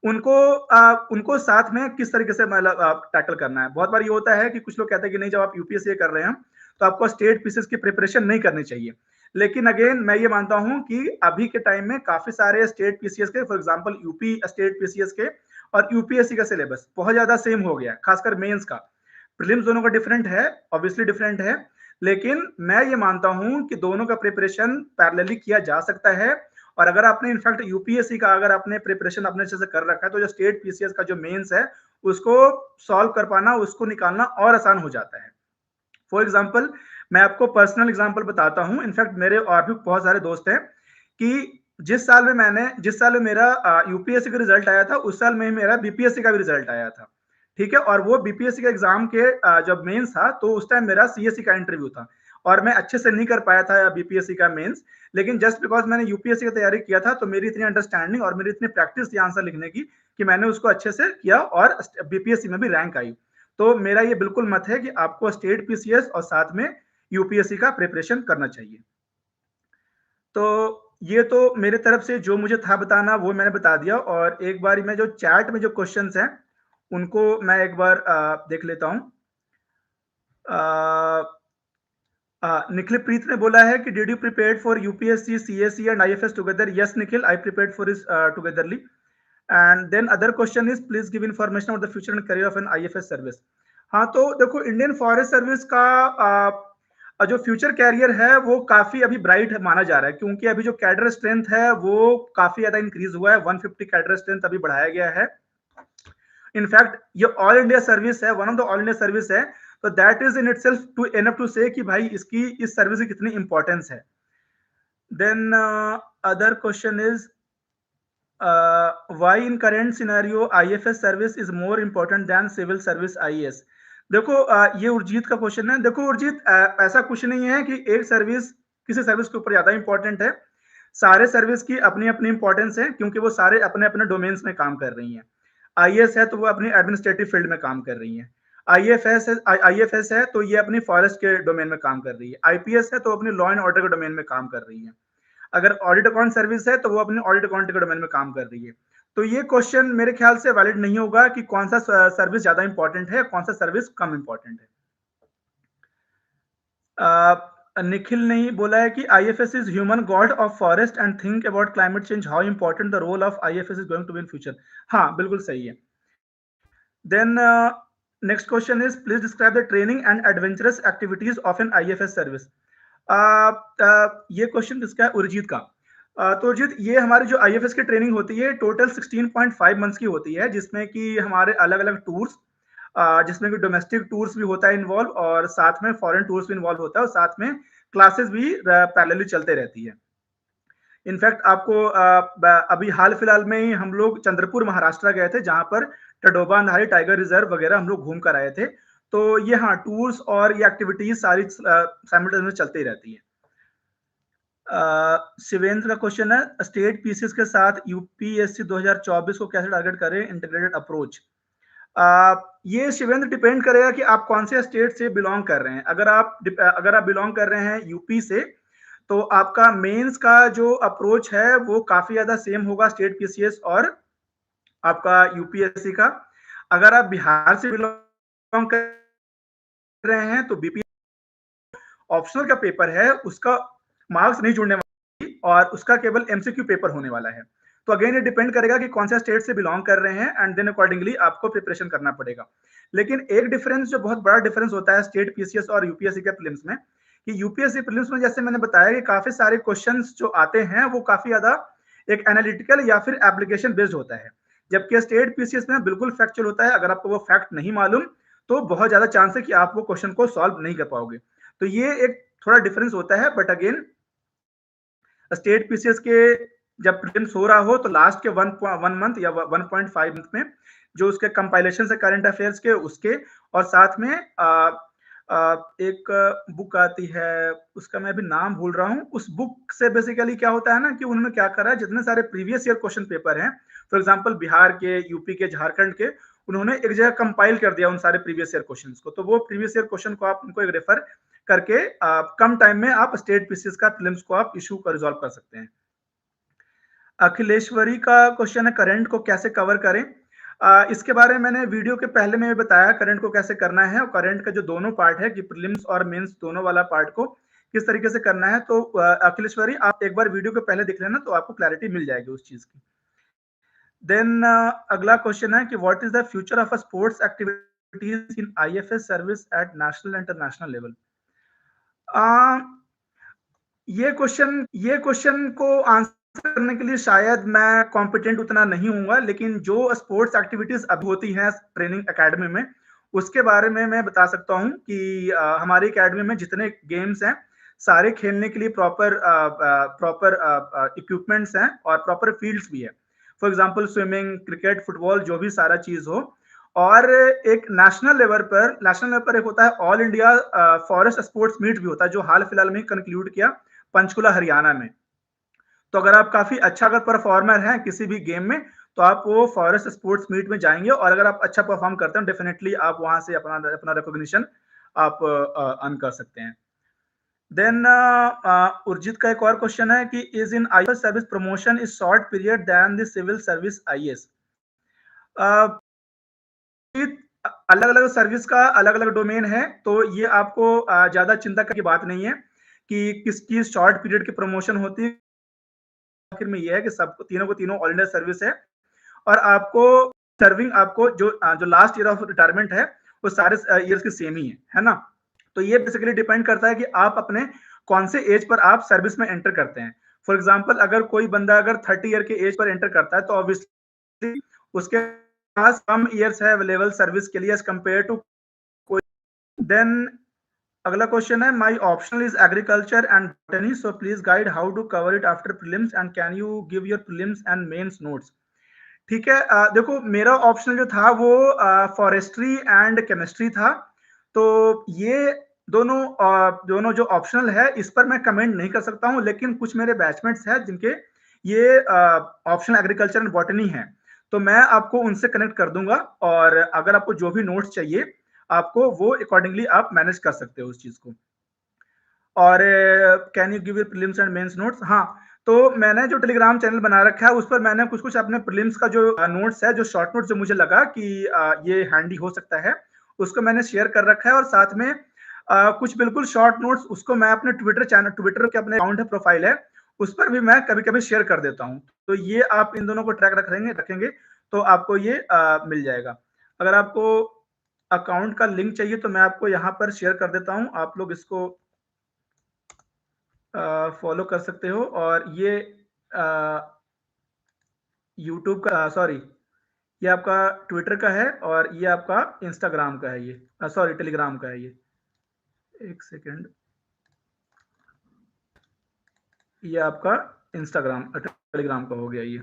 Speaker 1: उनको साथ में किस तरीके से मतलब टैकल करना है। बहुत बार ये होता है कि कुछ लोग कहते हैं कि नहीं, जब आप यूपीएससी कर रहे हैं तो आपको स्टेट पीसीएस की प्रिपरेशन नहीं करनी चाहिए। लेकिन अगेन मैं ये मानता हूं कि अभी के टाइम में काफी सारे स्टेट पीसीएस के, for example UP state PCS के और यूपीएससी का सिलेबस बहुत ज्यादा सेम हो गया, खासकर मेंस का। प्रीलिम्स दोनों का डिफरेंट है, ऑब्वियसली डिफरेंट है, लेकिन मैं ये मानता हूं कि दोनों का प्रिपरेशन पैरेलली किया जा सकता है। और अगर आपने इनफैक्ट यूपीएससी का अगर आपने प्रिपरेशन अपने अच्छे से कर रखा है तो जो स्टेट पीसीएस का जो मेंस है उसको सॉल्व कर पाना, उसको निकालना और आसान हो जाता है। फॉर एग्जाम्पल, मैं आपको पर्सनल एग्जाम्पल बताता हूं, इनफैक्ट मेरे और भी बहुत सारे दोस्त हैं कि जिस साल में मेरा यूपीएससी का रिजल्ट आया था उस साल में मेरा बीपीएससी का भी रिजल्ट आया था। ठीक है, और वो बीपीएससी का एग्जाम के जब मेंस था तो उस टाइम मेरा सीएससी का इंटरव्यू था और मैं अच्छे से नहीं कर पाया था बीपीएससी का मेंस। लेकिन जस्ट बिकॉज मैंने यूपीएससी की तैयारी किया था तो मेरी इतनी अंडरस्टैंडिंग और मेरी इतनी प्रैक्टिस थी आंसर लिखने की कि मैंने उसको अच्छे से किया और बीपीएससी में भी रैंक आई। तो मेरा ये बिल्कुल मत है कि आपको स्टेट पीसीएस और साथ में यूपीएससी का प्रिपरेशन करना चाहिए। तो ये तो मेरे तरफ से जो मुझे था बताना वो मैंने बता दिया। और एक बार मैं जो चैट में जो क्वेश्चंस हैं उनको मैं एक बार देख लेता हूं। निखिल प्रीत ने बोला है कि did you prepared for UPSC CSC and IFS together? Yes Nikhil, I prepared for इस togetherly. And then other question is please give information of the future and career of an IFS service. हाँ, तो देखो Indian forest service का जो future career है वो काफी अभी ब्राइट माना जा रहा है, क्योंकि अभी जो कैडर स्ट्रेंथ है वो काफी ज्यादा इंक्रीज हुआ है। 150 कैडर स्ट्रेंथ अभी बढ़ाया गया है। इनफैक्ट ये ऑल इंडिया सर्विस है, one of the all India service है, तो that is in itself too enough to say कि भाई इसकी इस सर्विस की कितनी इंपॉर्टेंस है। Then other question is why in current scenario IFS service is more important than civil service IAS? देखो ये उर्जीत का क्वेश्चन है। देखो उर्जीत, ऐसा कुछ नहीं है कि एक सर्विस किसी सर्विस के ऊपर ज्यादा इंपॉर्टेंट है। सारे सर्विस की अपनी अपनी इंपॉर्टेंस है, क्योंकि वो सारे अपने अपने डोमेन्स में काम कर रही हैं। आईएएस है तो वो अपनी एडमिनिस्ट्रेटिव फील्ड में काम कर रही है। आईएफएस है तो ये अपनी फॉरेस्ट के डोमेन में काम कर रही है। आईपीएस है तो अपनी लॉ एंड ऑर्डर के डोमेन में काम कर रही है। अगर ऑडिट अकाउंट सर्विस है तो वो अपने ऑडिट अकाउंट के डोमेन में काम कर रही है। तो ये क्वेश्चन मेरे ख्याल से वैलिड नहीं होगा कि कौन सा सर्विस ज्यादा इंपॉर्टेंट है, कौन सा सर्विस कम इंपॉर्टेंट है। निखिल ने बोला है कि IFS is human god of forest and think about climate change, how important the role of IFS is going to be in future. हाँ, बिल्कुल सही है। Then next question is please describe the training and adventurous activities of an IFS service. ये question किसका है? उर्जीत का। तो उर्जीत, ये हमारी जो आईएफएस की ट्रेनिंग होती है टोटल 16.5 मंथ्स की होती है, जिसमें कि हमारे अलग अलग टूर्स, जिसमें कि डोमेस्टिक टूर्स भी होता है इन्वॉल्व और साथ में फॉरेन टूर्स भी इन्वॉल्व होता है और साथ में क्लासेस भी पैरेलली चलते रहती है। इनफैक्ट आपको अभी हाल फिलहाल में ही हम लोग चंद्रपुर महाराष्ट्र गए थे, जहां पर टडोबा अंधारी टाइगर रिजर्व वगैरह हम लोग घूम कर आए थे। तो ये हाँ, टूर्स और ये एक्टिविटीज सारी साइमल्टेनियसली चलती रहती है। शिवेंद्र का क्वेश्चन है, स्टेट पीसीएस के साथ यूपीएससी 2024 को कैसे टारगेट करें, इंटीग्रेटेड अप्रोच। ये शिवेंद्र डिपेंड करेगा कि आप कौन से स्टेट से बिलोंग कर रहे हैं। अगर आप बिलोंग कर रहे हैं यूपी से, तो आपका मेंस का जो अप्रोच है वो काफी ज्यादा सेम होगा स्टेट पीसीएस और आपका यूपीएससी का। अगर आप बिहार से बिलोंग कर रहे हैं तो बीपी ऑप्शनल का पेपर है, उसका मार्क्स नहीं जुड़ने वाले और उसका केवल एमसीक्यू पेपर होने वाला है। तो अगेन ये डिपेंड करेगा कि कौन से स्टेट से बिलोंग कर रहे हैं एंड देन अकॉर्डिंगली आपको प्रिपरेशन करना पड़ेगा। लेकिन एक डिफरेंस जो बहुत बड़ा डिफरेंस होता है स्टेट पीसीएस और यूपीएससी के प्रीलिम्स में, कि यूपीएससी प्रीलिम्स में जैसे मैंने बताया कि काफी सारे क्वेश्चंस जो आते हैं वो काफी ज्यादा एक एनालिटिकल या फिर एप्लीकेशन बेस्ड होता है, जबकि स्टेट पीसीएस में बिल्कुल फैक्चुअल होता है। अगर आपको वो फैक्ट नहीं मालूम तो बहुत ज्यादा चांस है कि आप वो क्वेश्चन को सॉल्व नहीं कर पाओगे। तो ये एक थोड़ा डिफरेंस होता है। बट अगेन स्टेट पीसीएस के जब प्रीलिम्स हो रहा हो तो लास्ट के 1 मंथ या 1.5 मंथ में जो उसके कंपाइलेशन से करंट अफेयर्स के उसके, और साथ में एक बुक आती है, उसका मैं अभी नाम भूल रहा हूँ। उस बुक से बेसिकली क्या होता है ना कि उन्होंने क्या करा है, जितने सारे प्रीवियस ईयर क्वेश्चन पेपर हैं, फॉर एग्जांपल बिहार के, यूपी के, झारखंड के, उन्होंने एक जगह कंपाइल कर दिया उन सारे प्रीवियस ईयर क्वेश्चंस को। तो वो प्रीवियस ईयर क्वेश्चन को आप उनको एक रेफर करके कम टाइम में आप स्टेट पीसीएस का प्रीलिम्स को आप इशू कर रिजॉल्व कर सकते हैं। अखिलेश्वरी का क्वेश्चन है, करंट को कैसे कवर करें। इसके बारे में मैंने वीडियो के पहले में बताया करंट को कैसे करना है, और करंट का जो दोनों पार्ट है कि प्रीलिम्स और मेंस दोनों वाला पार्ट को किस तरीके से करना है। तो अखिलेश्वरी आप एक बार वीडियो के पहले देख लेना तो आपको क्लैरिटी मिल जाएगी उस चीज की। देन अगला क्वेश्चन है कि what is the future of a sports activities in IFS service eight national international level. ये क्वेश्चन को आंसर करने के लिए शायद मैं कॉम्पिटेंट उतना नहीं हूँगा, लेकिन जो स्पोर्ट्स एक्टिविटीज अब होती हैं ट्रेनिंग एकेडमी में, उसके बारे में मैं बता सकता हूँ कि हमारी एकेडमी में जितने गेम्स हैं सारे खेलने के लिए प्रॉपर इक्विपमेंट्स हैं और प्रॉपर फील्ड्स भी है। For example swimming, cricket, football, जो भी सारा चीज हो। और एक नेशनल लेवल पर एक होता है all India forest sports meet भी होता है, जो हाल फिलहाल में कंक्लूड किया पंचकुला हरियाणा में। तो अगर आप काफी अच्छा अगर परफॉर्मर हैं किसी भी गेम में, तो आप वो फॉरेस्ट स्पोर्ट्स मीट में जाएंगे, और अगर आप अच्छा परफॉर्म करते हैं डेफिनेटली आप वहां से अपना अपना रिकॉग्निशन आप अर्न कर सकते हैं। देन उर्जित का एक और क्वेश्चन है कि is in IAS service promotion is short period than the civil service IAS. अलग अलग सर्विस का अलग अलग डोमेन है, तो ये आपको ज्यादा चिंता की बात नहीं है कि किसकी शॉर्ट पीरियड की प्रमोशन होती है। आखिर में ये है कि सब तीनों को तीनों ऑल इंडिया सर्विस है, और आपको सर्विंग आपको जो लास्ट ईयर ऑफ रिटायरमेंट है वो सारे ईयर्स की सेम ही है ना। तो ये बेसिकली डिपेंड करता है कि आप अपने कौन से एज पर आप सर्विस में एंटर करते हैं। फॉर एग्जाम्पल अगर कोई बंदा अगर 30 ईयर के एज पर एंटर करता है तो ऑब्वियसली उसके पास कम ईयर्स है अवेलेबल सर्विस के लिए एज कंपेयर टू कोई। देन अगला क्वेश्चन है, my optional is agriculture and botany, so please guide how to cover it after prelims and can you give your prelims and mains notes. ठीक है, देखो मेरा optional जो था वो फॉरेस्ट्री एंड केमिस्ट्री था। तो ये दोनों जो ऑप्शनल है इस पर मैं कमेंट नहीं कर सकता हूं, लेकिन कुछ मेरे बैचमेट्स हैं जिनके ये ऑप्शनल एग्रीकल्चर एंड बॉटनी है, तो मैं आपको उनसे कनेक्ट कर दूंगा, और अगर आपको जो भी नोट्स चाहिए आपको वो अकॉर्डिंगली आप मैनेज कर सकते हो उस चीज को। और can you give your prelims and mains notes. हाँ, तो मैंने जो टेलीग्राम चैनल बना रखा है उस पर मैंने कुछ कुछ अपने प्रीलिम्स का जो नोट्स है, जो शॉर्ट नोट्स जो मुझे लगा कि ये हैंडी हो सकता है, उसको मैंने शेयर कर रखा है। और साथ में कुछ बिल्कुल शॉर्ट नोट्स उसको मैं अपने ट्विटर के अपने अकाउंट है, प्रोफाइल है, उस पर भी मैं कभी कभी शेयर कर देता हूँ। तो ये आप इन दोनों को ट्रैक रखेंगे तो आपको ये मिल जाएगा। अगर आपको अकाउंट का लिंक चाहिए तो मैं आपको यहाँ पर शेयर कर देता हूँ, आप लोग इसको फॉलो कर सकते हो। और ये यूट्यूब का, सॉरी, ये आपका ट्विटर का है और ये आपका इंस्टाग्राम का है, ये सॉरी टेलीग्राम का है ये। एक सेकेंड, ये आपका इंस्टाग्राम टेलीग्राम का हो गया ये।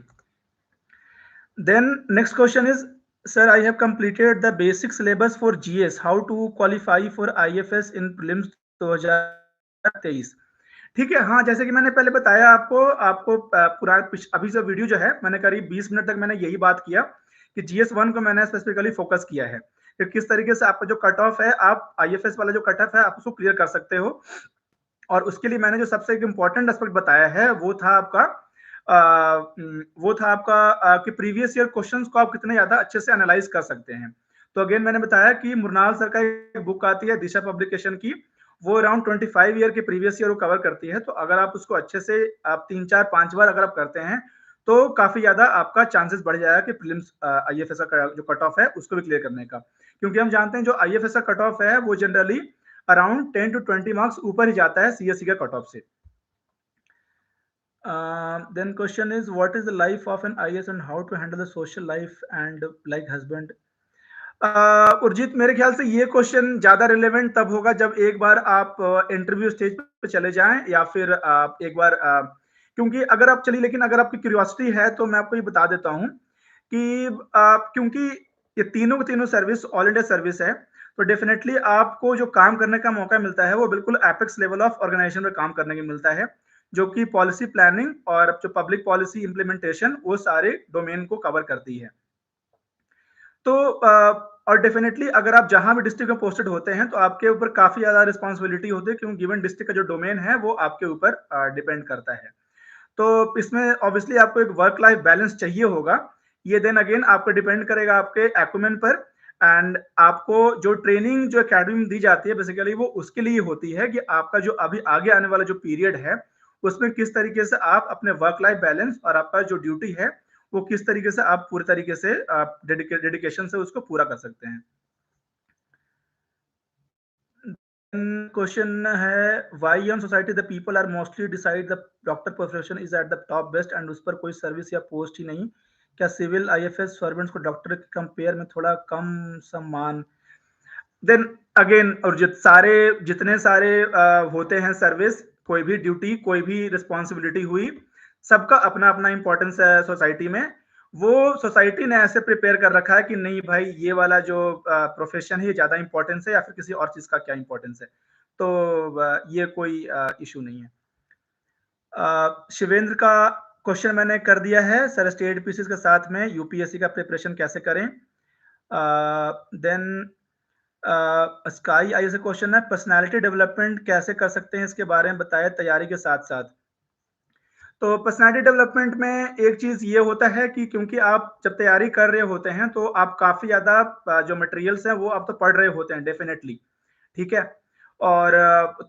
Speaker 1: Then next question is sir, I have completed the basic syllabus for GS, how to qualify for IFS in prelims 2023। ठीक है, हाँ, जैसे कि मैंने पहले बताया आपको आपको पूरा अभी जो वीडियो जो है, मैंने करीब 20 मिनट तक मैंने यही बात किया कि जीएस 1 को मैंने स्पेसिफिकली फोकस किया है कि किस तरीके से आपका जो कट ऑफ है, आप आईएफएस वाला जो कट ऑफ है, आप उसको क्लियर कर सकते हो। और उसके लिए मैंने जो सबसे एक इम्पोर्टेंट एस्पेक्ट बताया है, वो था आपका कि प्रीवियस ईयर क्वेश्चंस को आप कितने ज्यादा अच्छे से एनालाइज कर सकते हैं। तो अगेन मैंने बताया कि मुरनाल सर का एक बुक आती है दिशा पब्लिकेशन की, वो अराउंड 25 ईयर के प्रीवियस ईयर को कवर करती है। तो अगर आप उसको अच्छे से आप 3 4 5 बार अगर आप करते हैं, तो काफी ज्यादा आपका चांसेस बढ़ जाएगा कि प्रीलिम्स आईएफएस का जो कट ऑफ है उसको भी क्लियर करने का। क्योंकि हम जानते हैं जो आईएफएस का कट ऑफ है वो जनरली अराउंड 10 to 20 मार्क्स ऊपर ही जाता है सीएससी का कट ऑफ से। Then question is, what is the life of an IAS and how to handle the social life and like husband? Urjit, मेरे ख्याल से ये क्वेश्चन ज्यादा रिलेवेंट तब होगा जब एक बार आप इंटरव्यू स्टेज पे चले जाएं, या फिर एक बार क्योंकि अगर आप चलिए, लेकिन अगर आपकी क्यूरियोसिटी है तो मैं आपको ये बता देता हूं कि क्योंकि ये तीनों के तीनों सर्विस ऑल इंडिया सर्विस है, तो डेफिनेटली आपको जो काम करने का मौका मिलता है वो बिल्कुल एपेक्स लेवल ऑफ ऑर्गेनाइजेशन में काम करने को मिलता है, जो कि पॉलिसी प्लानिंग और जो पब्लिक पॉलिसी इंप्लीमेंटेशन वो सारे डोमेन को कवर करती है। तो और डेफिनेटली अगर आप जहां भी डिस्ट्रिक्ट में पोस्टेड होते हैं तो आपके ऊपर काफी ज्यादा रिस्पॉन्सिबिलिटी होती है, क्योंकि गिवन डिस्ट्रिक्ट का जो डोमेन है वो आपके ऊपर डिपेंड करता है। तो इसमें ऑब्वियसली आपको एक वर्क लाइफ बैलेंस चाहिए होगा। ये देन अगेन आपको डिपेंड करेगा आपके एक्यूमेंट पर, एंड आपको जो ट्रेनिंग जो एकेडमी में दी जाती है बेसिकली वो उसके लिए होती है कि आपका जो अभी आगे आने वाला जो पीरियड है उसमें किस तरीके से आप अपने वर्क लाइफ बैलेंस और आपका जो ड्यूटी है वो किस तरीके से आप पूरे तरीके से आप डेडिकेशन से उसको पूरा कर सकते हैं। क्वेश्चन है, why on society the people are mostly decide the doctor profession is at the top best and उस पर कोई सर्विस या पोस्ट ही नहीं, क्या सिविल आईएफएस सर्वेंट्स को डॉक्टर के कंपेयर में थोड़ा कम सम्मान? देन अगेन, और जितने सारे होते हैं सर्विस, कोई भी ड्यूटी कोई भी रिस्पॉन्सिबिलिटी हुई, सबका अपना अपना इंपॉर्टेंस है सोसाइटी में। वो सोसाइटी ने ऐसे प्रिपेयर कर रखा है कि नहीं भाई, ये वाला जो प्रोफेशन है ये ज्यादा इंपॉर्टेंस है या फिर किसी और चीज का क्या इंपॉर्टेंस है। तो ये कोई इशू नहीं है। शिवेंद्र का क्वेश्चन मैंने कर दिया है सर, स्टेट पीसीस के साथ में यूपीएससी का प्रिपरेशन कैसे करें। देन स्काई आई से क्वेश्चन है, पर्सनालिटी डेवलपमेंट कैसे कर सकते हैं, इसके बारे में बताएं तैयारी के साथ साथ। तो पर्सनालिटी डेवलपमेंट में एक चीज ये होता है कि क्योंकि आप जब तैयारी कर रहे होते हैं तो आप काफी ज्यादा जो मटेरियल्स हैं वो आप तो पढ़ रहे होते हैं डेफिनेटली, ठीक है। और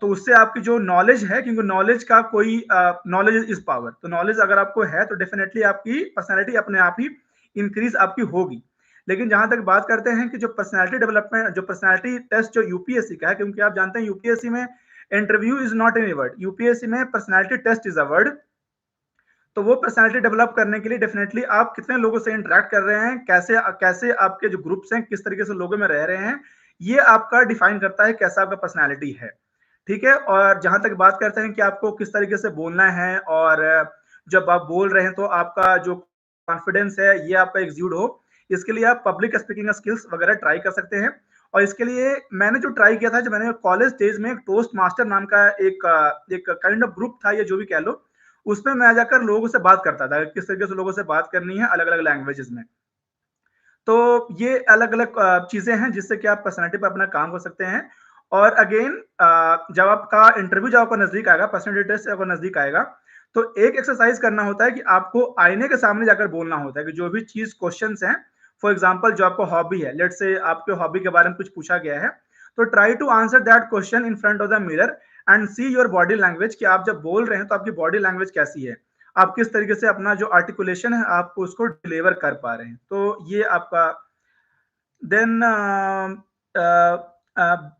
Speaker 1: तो उससे आपकी जो नॉलेज है, क्योंकि नॉलेज का कोई नॉलेज इज पावर, तो नॉलेज अगर आपको है तो डेफिनेटली आपकी पर्सनैलिटी अपने आप ही इंक्रीज आपकी होगी। लेकिन जहां तक बात करते हैं कि जो पर्सनैलिटी डेवलपमेंट, जो पर्सनैलिटी टेस्ट जो यूपीएससी का है, क्योंकि आप जानते हैं यूपीएससी में interview is not any word, UPSC में personality test is a word. तो वो पर्सनैलिटी डेवलप करने के लिए डेफिनेटली आप कितने लोगों से इंटरेक्ट कर रहे हैं, कैसे कैसे आपके जो ग्रुप्स हैं किस तरीके से लोगों में रह रहे हैं, ये आपका डिफाइन करता है कैसा आपका पर्सनैलिटी है, ठीक है। और जहां तक बात करते हैं कि आपको किस तरीके से बोलना है, और जब आप बोल रहे हैं तो आपका जो कॉन्फिडेंस है ये आपका एग्ज्यूड हो, इसके लिए आप पब्लिक स्पीकिंग स्किल्स वगैरह ट्राई कर सकते हैं। और इसके लिए मैंने जो ट्राई किया था, जब मैंने कॉलेज डेज में टोस्ट मास्टर नाम का एक काइंड ऑफ ग्रुप था, या जो भी कह लो, उसमें मैं जाकर लोगों से बात करता था किस तरीके से लोगों से बात करनी है अलग अलग लैंग्वेजेस में। तो ये अलग अलग चीजें हैं जिससे कि आप पर्सनैलिटी पर अपना काम कर सकते हैं। और अगेन, जब आपका इंटरव्यू जब आपका नजदीक आएगा, पर्सनैलिटी टेस्ट आपका नजदीक आएगा, तो एक एक्सरसाइज करना होता है कि आपको आईने के सामने जाकर बोलना होता है कि जो भी चीज क्वेश्चंस हैं, फॉर एग्जांपल जो आपको हॉबी है, लेट्स से आपके हॉबी के बारे में कुछ पूछा गया है, तो try to answer that question in front of the mirror and see your body language, कि आप जब बोल रहे हैं तो आपकी बॉडी लैंग्वेज कैसी है, आप किस तरीके से अपना जो आर्टिकुलेशन है आप उसको डिलीवर कर पा रहे हैं। तो ये आपका। देन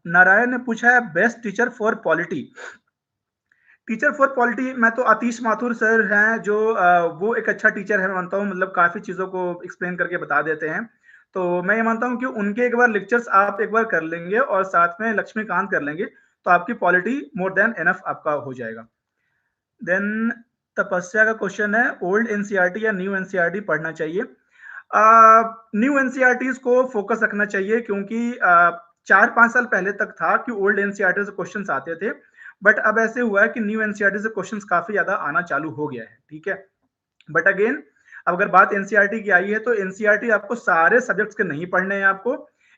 Speaker 1: नारायण ने पूछा है, best teacher for polity. Teacher for polity मैं तो आतिश माथुर सर हैं, जो वो एक अच्छा टीचर है, मैं मानता हूँ, मतलब काफी चीजों को एक्सप्लेन करके बता देते हैं। तो मैं ये मानता हूँ कि उनके एक बार लेक्चर्स आप एक बार कर लेंगे और साथ में लक्ष्मीकांत कर लेंगे, तो आपकी पॉलिटी मोर देन एनफ आपका हो जाएगा। देन तपस्या का क्वेश्चन है, ओल्ड एनसीईआरटी या न्यू एनसीईआरटी पढ़ना चाहिए? न्यू एनसीईआरटीज को फोकस रखना चाहिए, क्योंकि 4-5 साल पहले तक था कि ओल्ड एनसीईआरटी से क्वेश्चंस आते थे, बट अब ऐसे हुआ है कि न्यू एनसीईआरटी से क्वेश्चंस काफी ज्यादा आना चालू हो गया है, ठीक है। बट अगेन, अगर बात एनसीईआरटी की आई है तो एनसीईआरटी आपको सारे सब्जेक्ट्स के नहीं पढ़ने हैं। आपको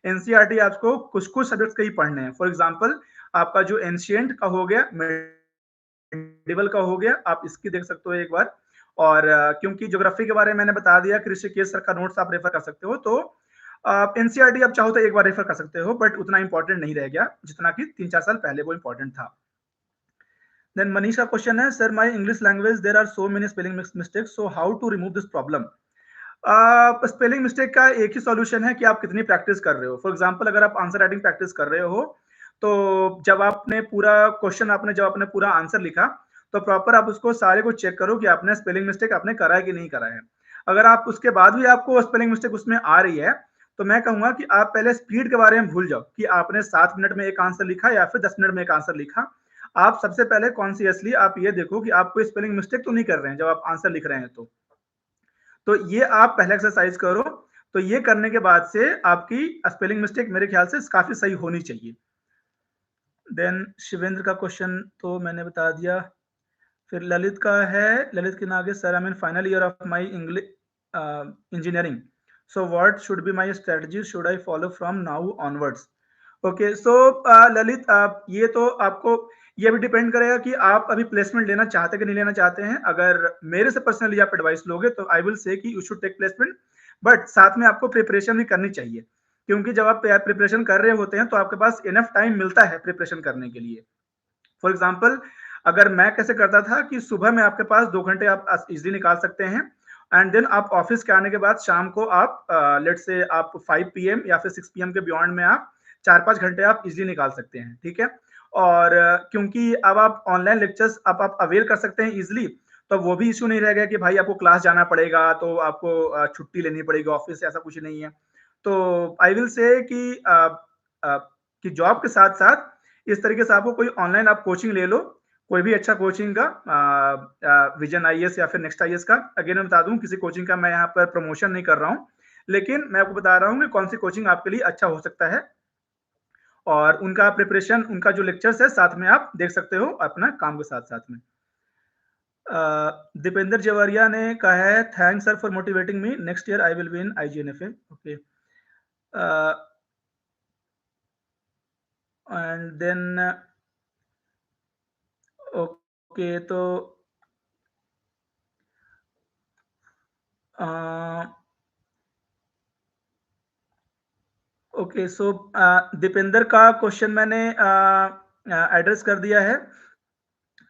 Speaker 1: एनसीईआरटी आपको कुछ कुछ सब्जेक्ट्स के ही पढ़ने हैं। फॉर एग्जांपल, आपका जो एंशिएंट का हो गया, मेडिवल का हो गया, आप इसकी देख सकते हो एक बार। और क्योंकि ज्योग्राफी के बारे में मैंने बता दिया कि ऋषिकेश सर का नोट्स आप रेफर कर सकते हो, तो एनसीईआरटी आप चाहो तो एक बार रेफर कर सकते हो, बट उतना इंपॉर्टेंट नहीं रह गया जितना कि 3-4 साल पहले वो इंपॉर्टेंट था। देन मनीष का क्वेश्चन है, sir my English language there are so many spelling mistakes, so how to remove this problem. Spelling mistake का एक ही सॉल्यूशन है कि आप कितनी प्रैक्टिस कर रहे हो। फॉर एग्जांपल, अगर आप आंसर राइटिंग प्रैक्टिस कर रहे हो, तो जब आपने पूरा क्वेश्चन जब आपने पूरा आंसर लिखा, तो प्रॉपर आप उसको सारे को चेक करो कि आपने स्पेलिंग मिस्टेक आपने करा है कि नहीं करा है। अगर आप उसके बाद भी आपको स्पेलिंग मिस्टेक उसमें आ रही है, तो मैं कहूंगा कि आप पहले स्पीड के बारे में भूल जाओ कि आपने 7 मिनट में एक आंसर लिखा या फिर 10 मिनट में एक आंसर लिखा। आप सबसे पहले कॉन्सियसली आप ये देखो कि आप कोई स्पेलिंग मिस्टेक तो नहीं कर रहे हैं जब आप आंसर लिख रहे हैं। तो ये आप पहले एक्सरसाइज करो। तो ये करने के बाद से आपकी स्पेलिंग मिस्टेक मेरे ख्याल से काफी सही होनी चाहिए। देन शिवेंद्र का क्वेश्चन तो मैंने बता दिया। फिर ललित का है, ललित के आगे, sir I mean final year of my English engineering, so what should be my strategy, should I follow from now onwards. Okay, so Lalit, ये तो आपको ये भी डिपेंड करेगा कि आप अभी प्लेसमेंट लेना चाहते हैं कि नहीं लेना चाहते हैं। अगर मेरे से पर्सनली आप एडवाइस लोगे तो आई विल से कि you should take placement, but साथ में आपको प्रिपरेशन भी करनी चाहिए, क्योंकि जब आप प्रिपरेशन कर रहे होते हैं तो आपके पास इनफ टाइम मिलता है प्रिपरेशन करने के लिए। फॉर एग्जाम्पल, अगर मैं कैसे करता था कि सुबह में आपके पास 2 घंटे आप इजिली निकाल सकते हैं, एंड देन आप ऑफिस के आने के बाद शाम को आप लेट से आप 5 PM या फिर 6 PM के बियॉन्ड में आप 4-5 घंटे आप इजिली निकाल सकते हैं, ठीक है। और क्योंकि अब आप ऑनलाइन लेक्चर्स आप अवेल कर सकते हैं इजिली, तो वो भी इश्यू नहीं रह गया कि भाई आपको क्लास जाना पड़ेगा तो आपको छुट्टी लेनी पड़ेगी ऑफिस से, ऐसा कुछ नहीं है। तो आई विल से कि जॉब के साथ साथ इस तरीके से आपको कोई ऑनलाइन आप कोचिंग ले लो, कोई भी अच्छा कोचिंग का, विजन आईएएस या फिर नेक्स्ट आईएएस का। अगेन मैं बता दूं, किसी कोचिंग का मैं यहाँ पर प्रमोशन नहीं कर रहा हूँ, लेकिन मैं आपको बता रहा हूँ कि कौन सी कोचिंग आपके लिए अच्छा हो सकता है, और उनका प्रिपरेशन, उनका जो लेक्चर्स है साथ में आप देख सकते हो अपना काम के साथ साथ में। दीपेंद्र जवरिया ने कहा है, thanks sir for motivating me, next year I will be in IGNFA। Okay, and then okay, तो ओके, सो दीपेंद्र का क्वेश्चन मैंने एड्रेस कर दिया है।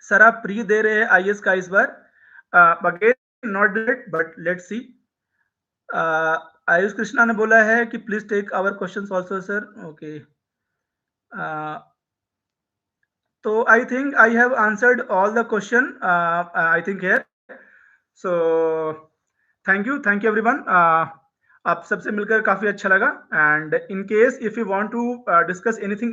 Speaker 1: सर आप प्री दे रहे हैं आईएएस का इस बार, again not date but let's see. Ayush Krishna ने बोला है कि please take our questions also sir. Okay, तो I think I have answered all the question I think here. So thank you everyone. आप सबसे मिलकर काफी अच्छा लगा, and in case if you want to discuss anything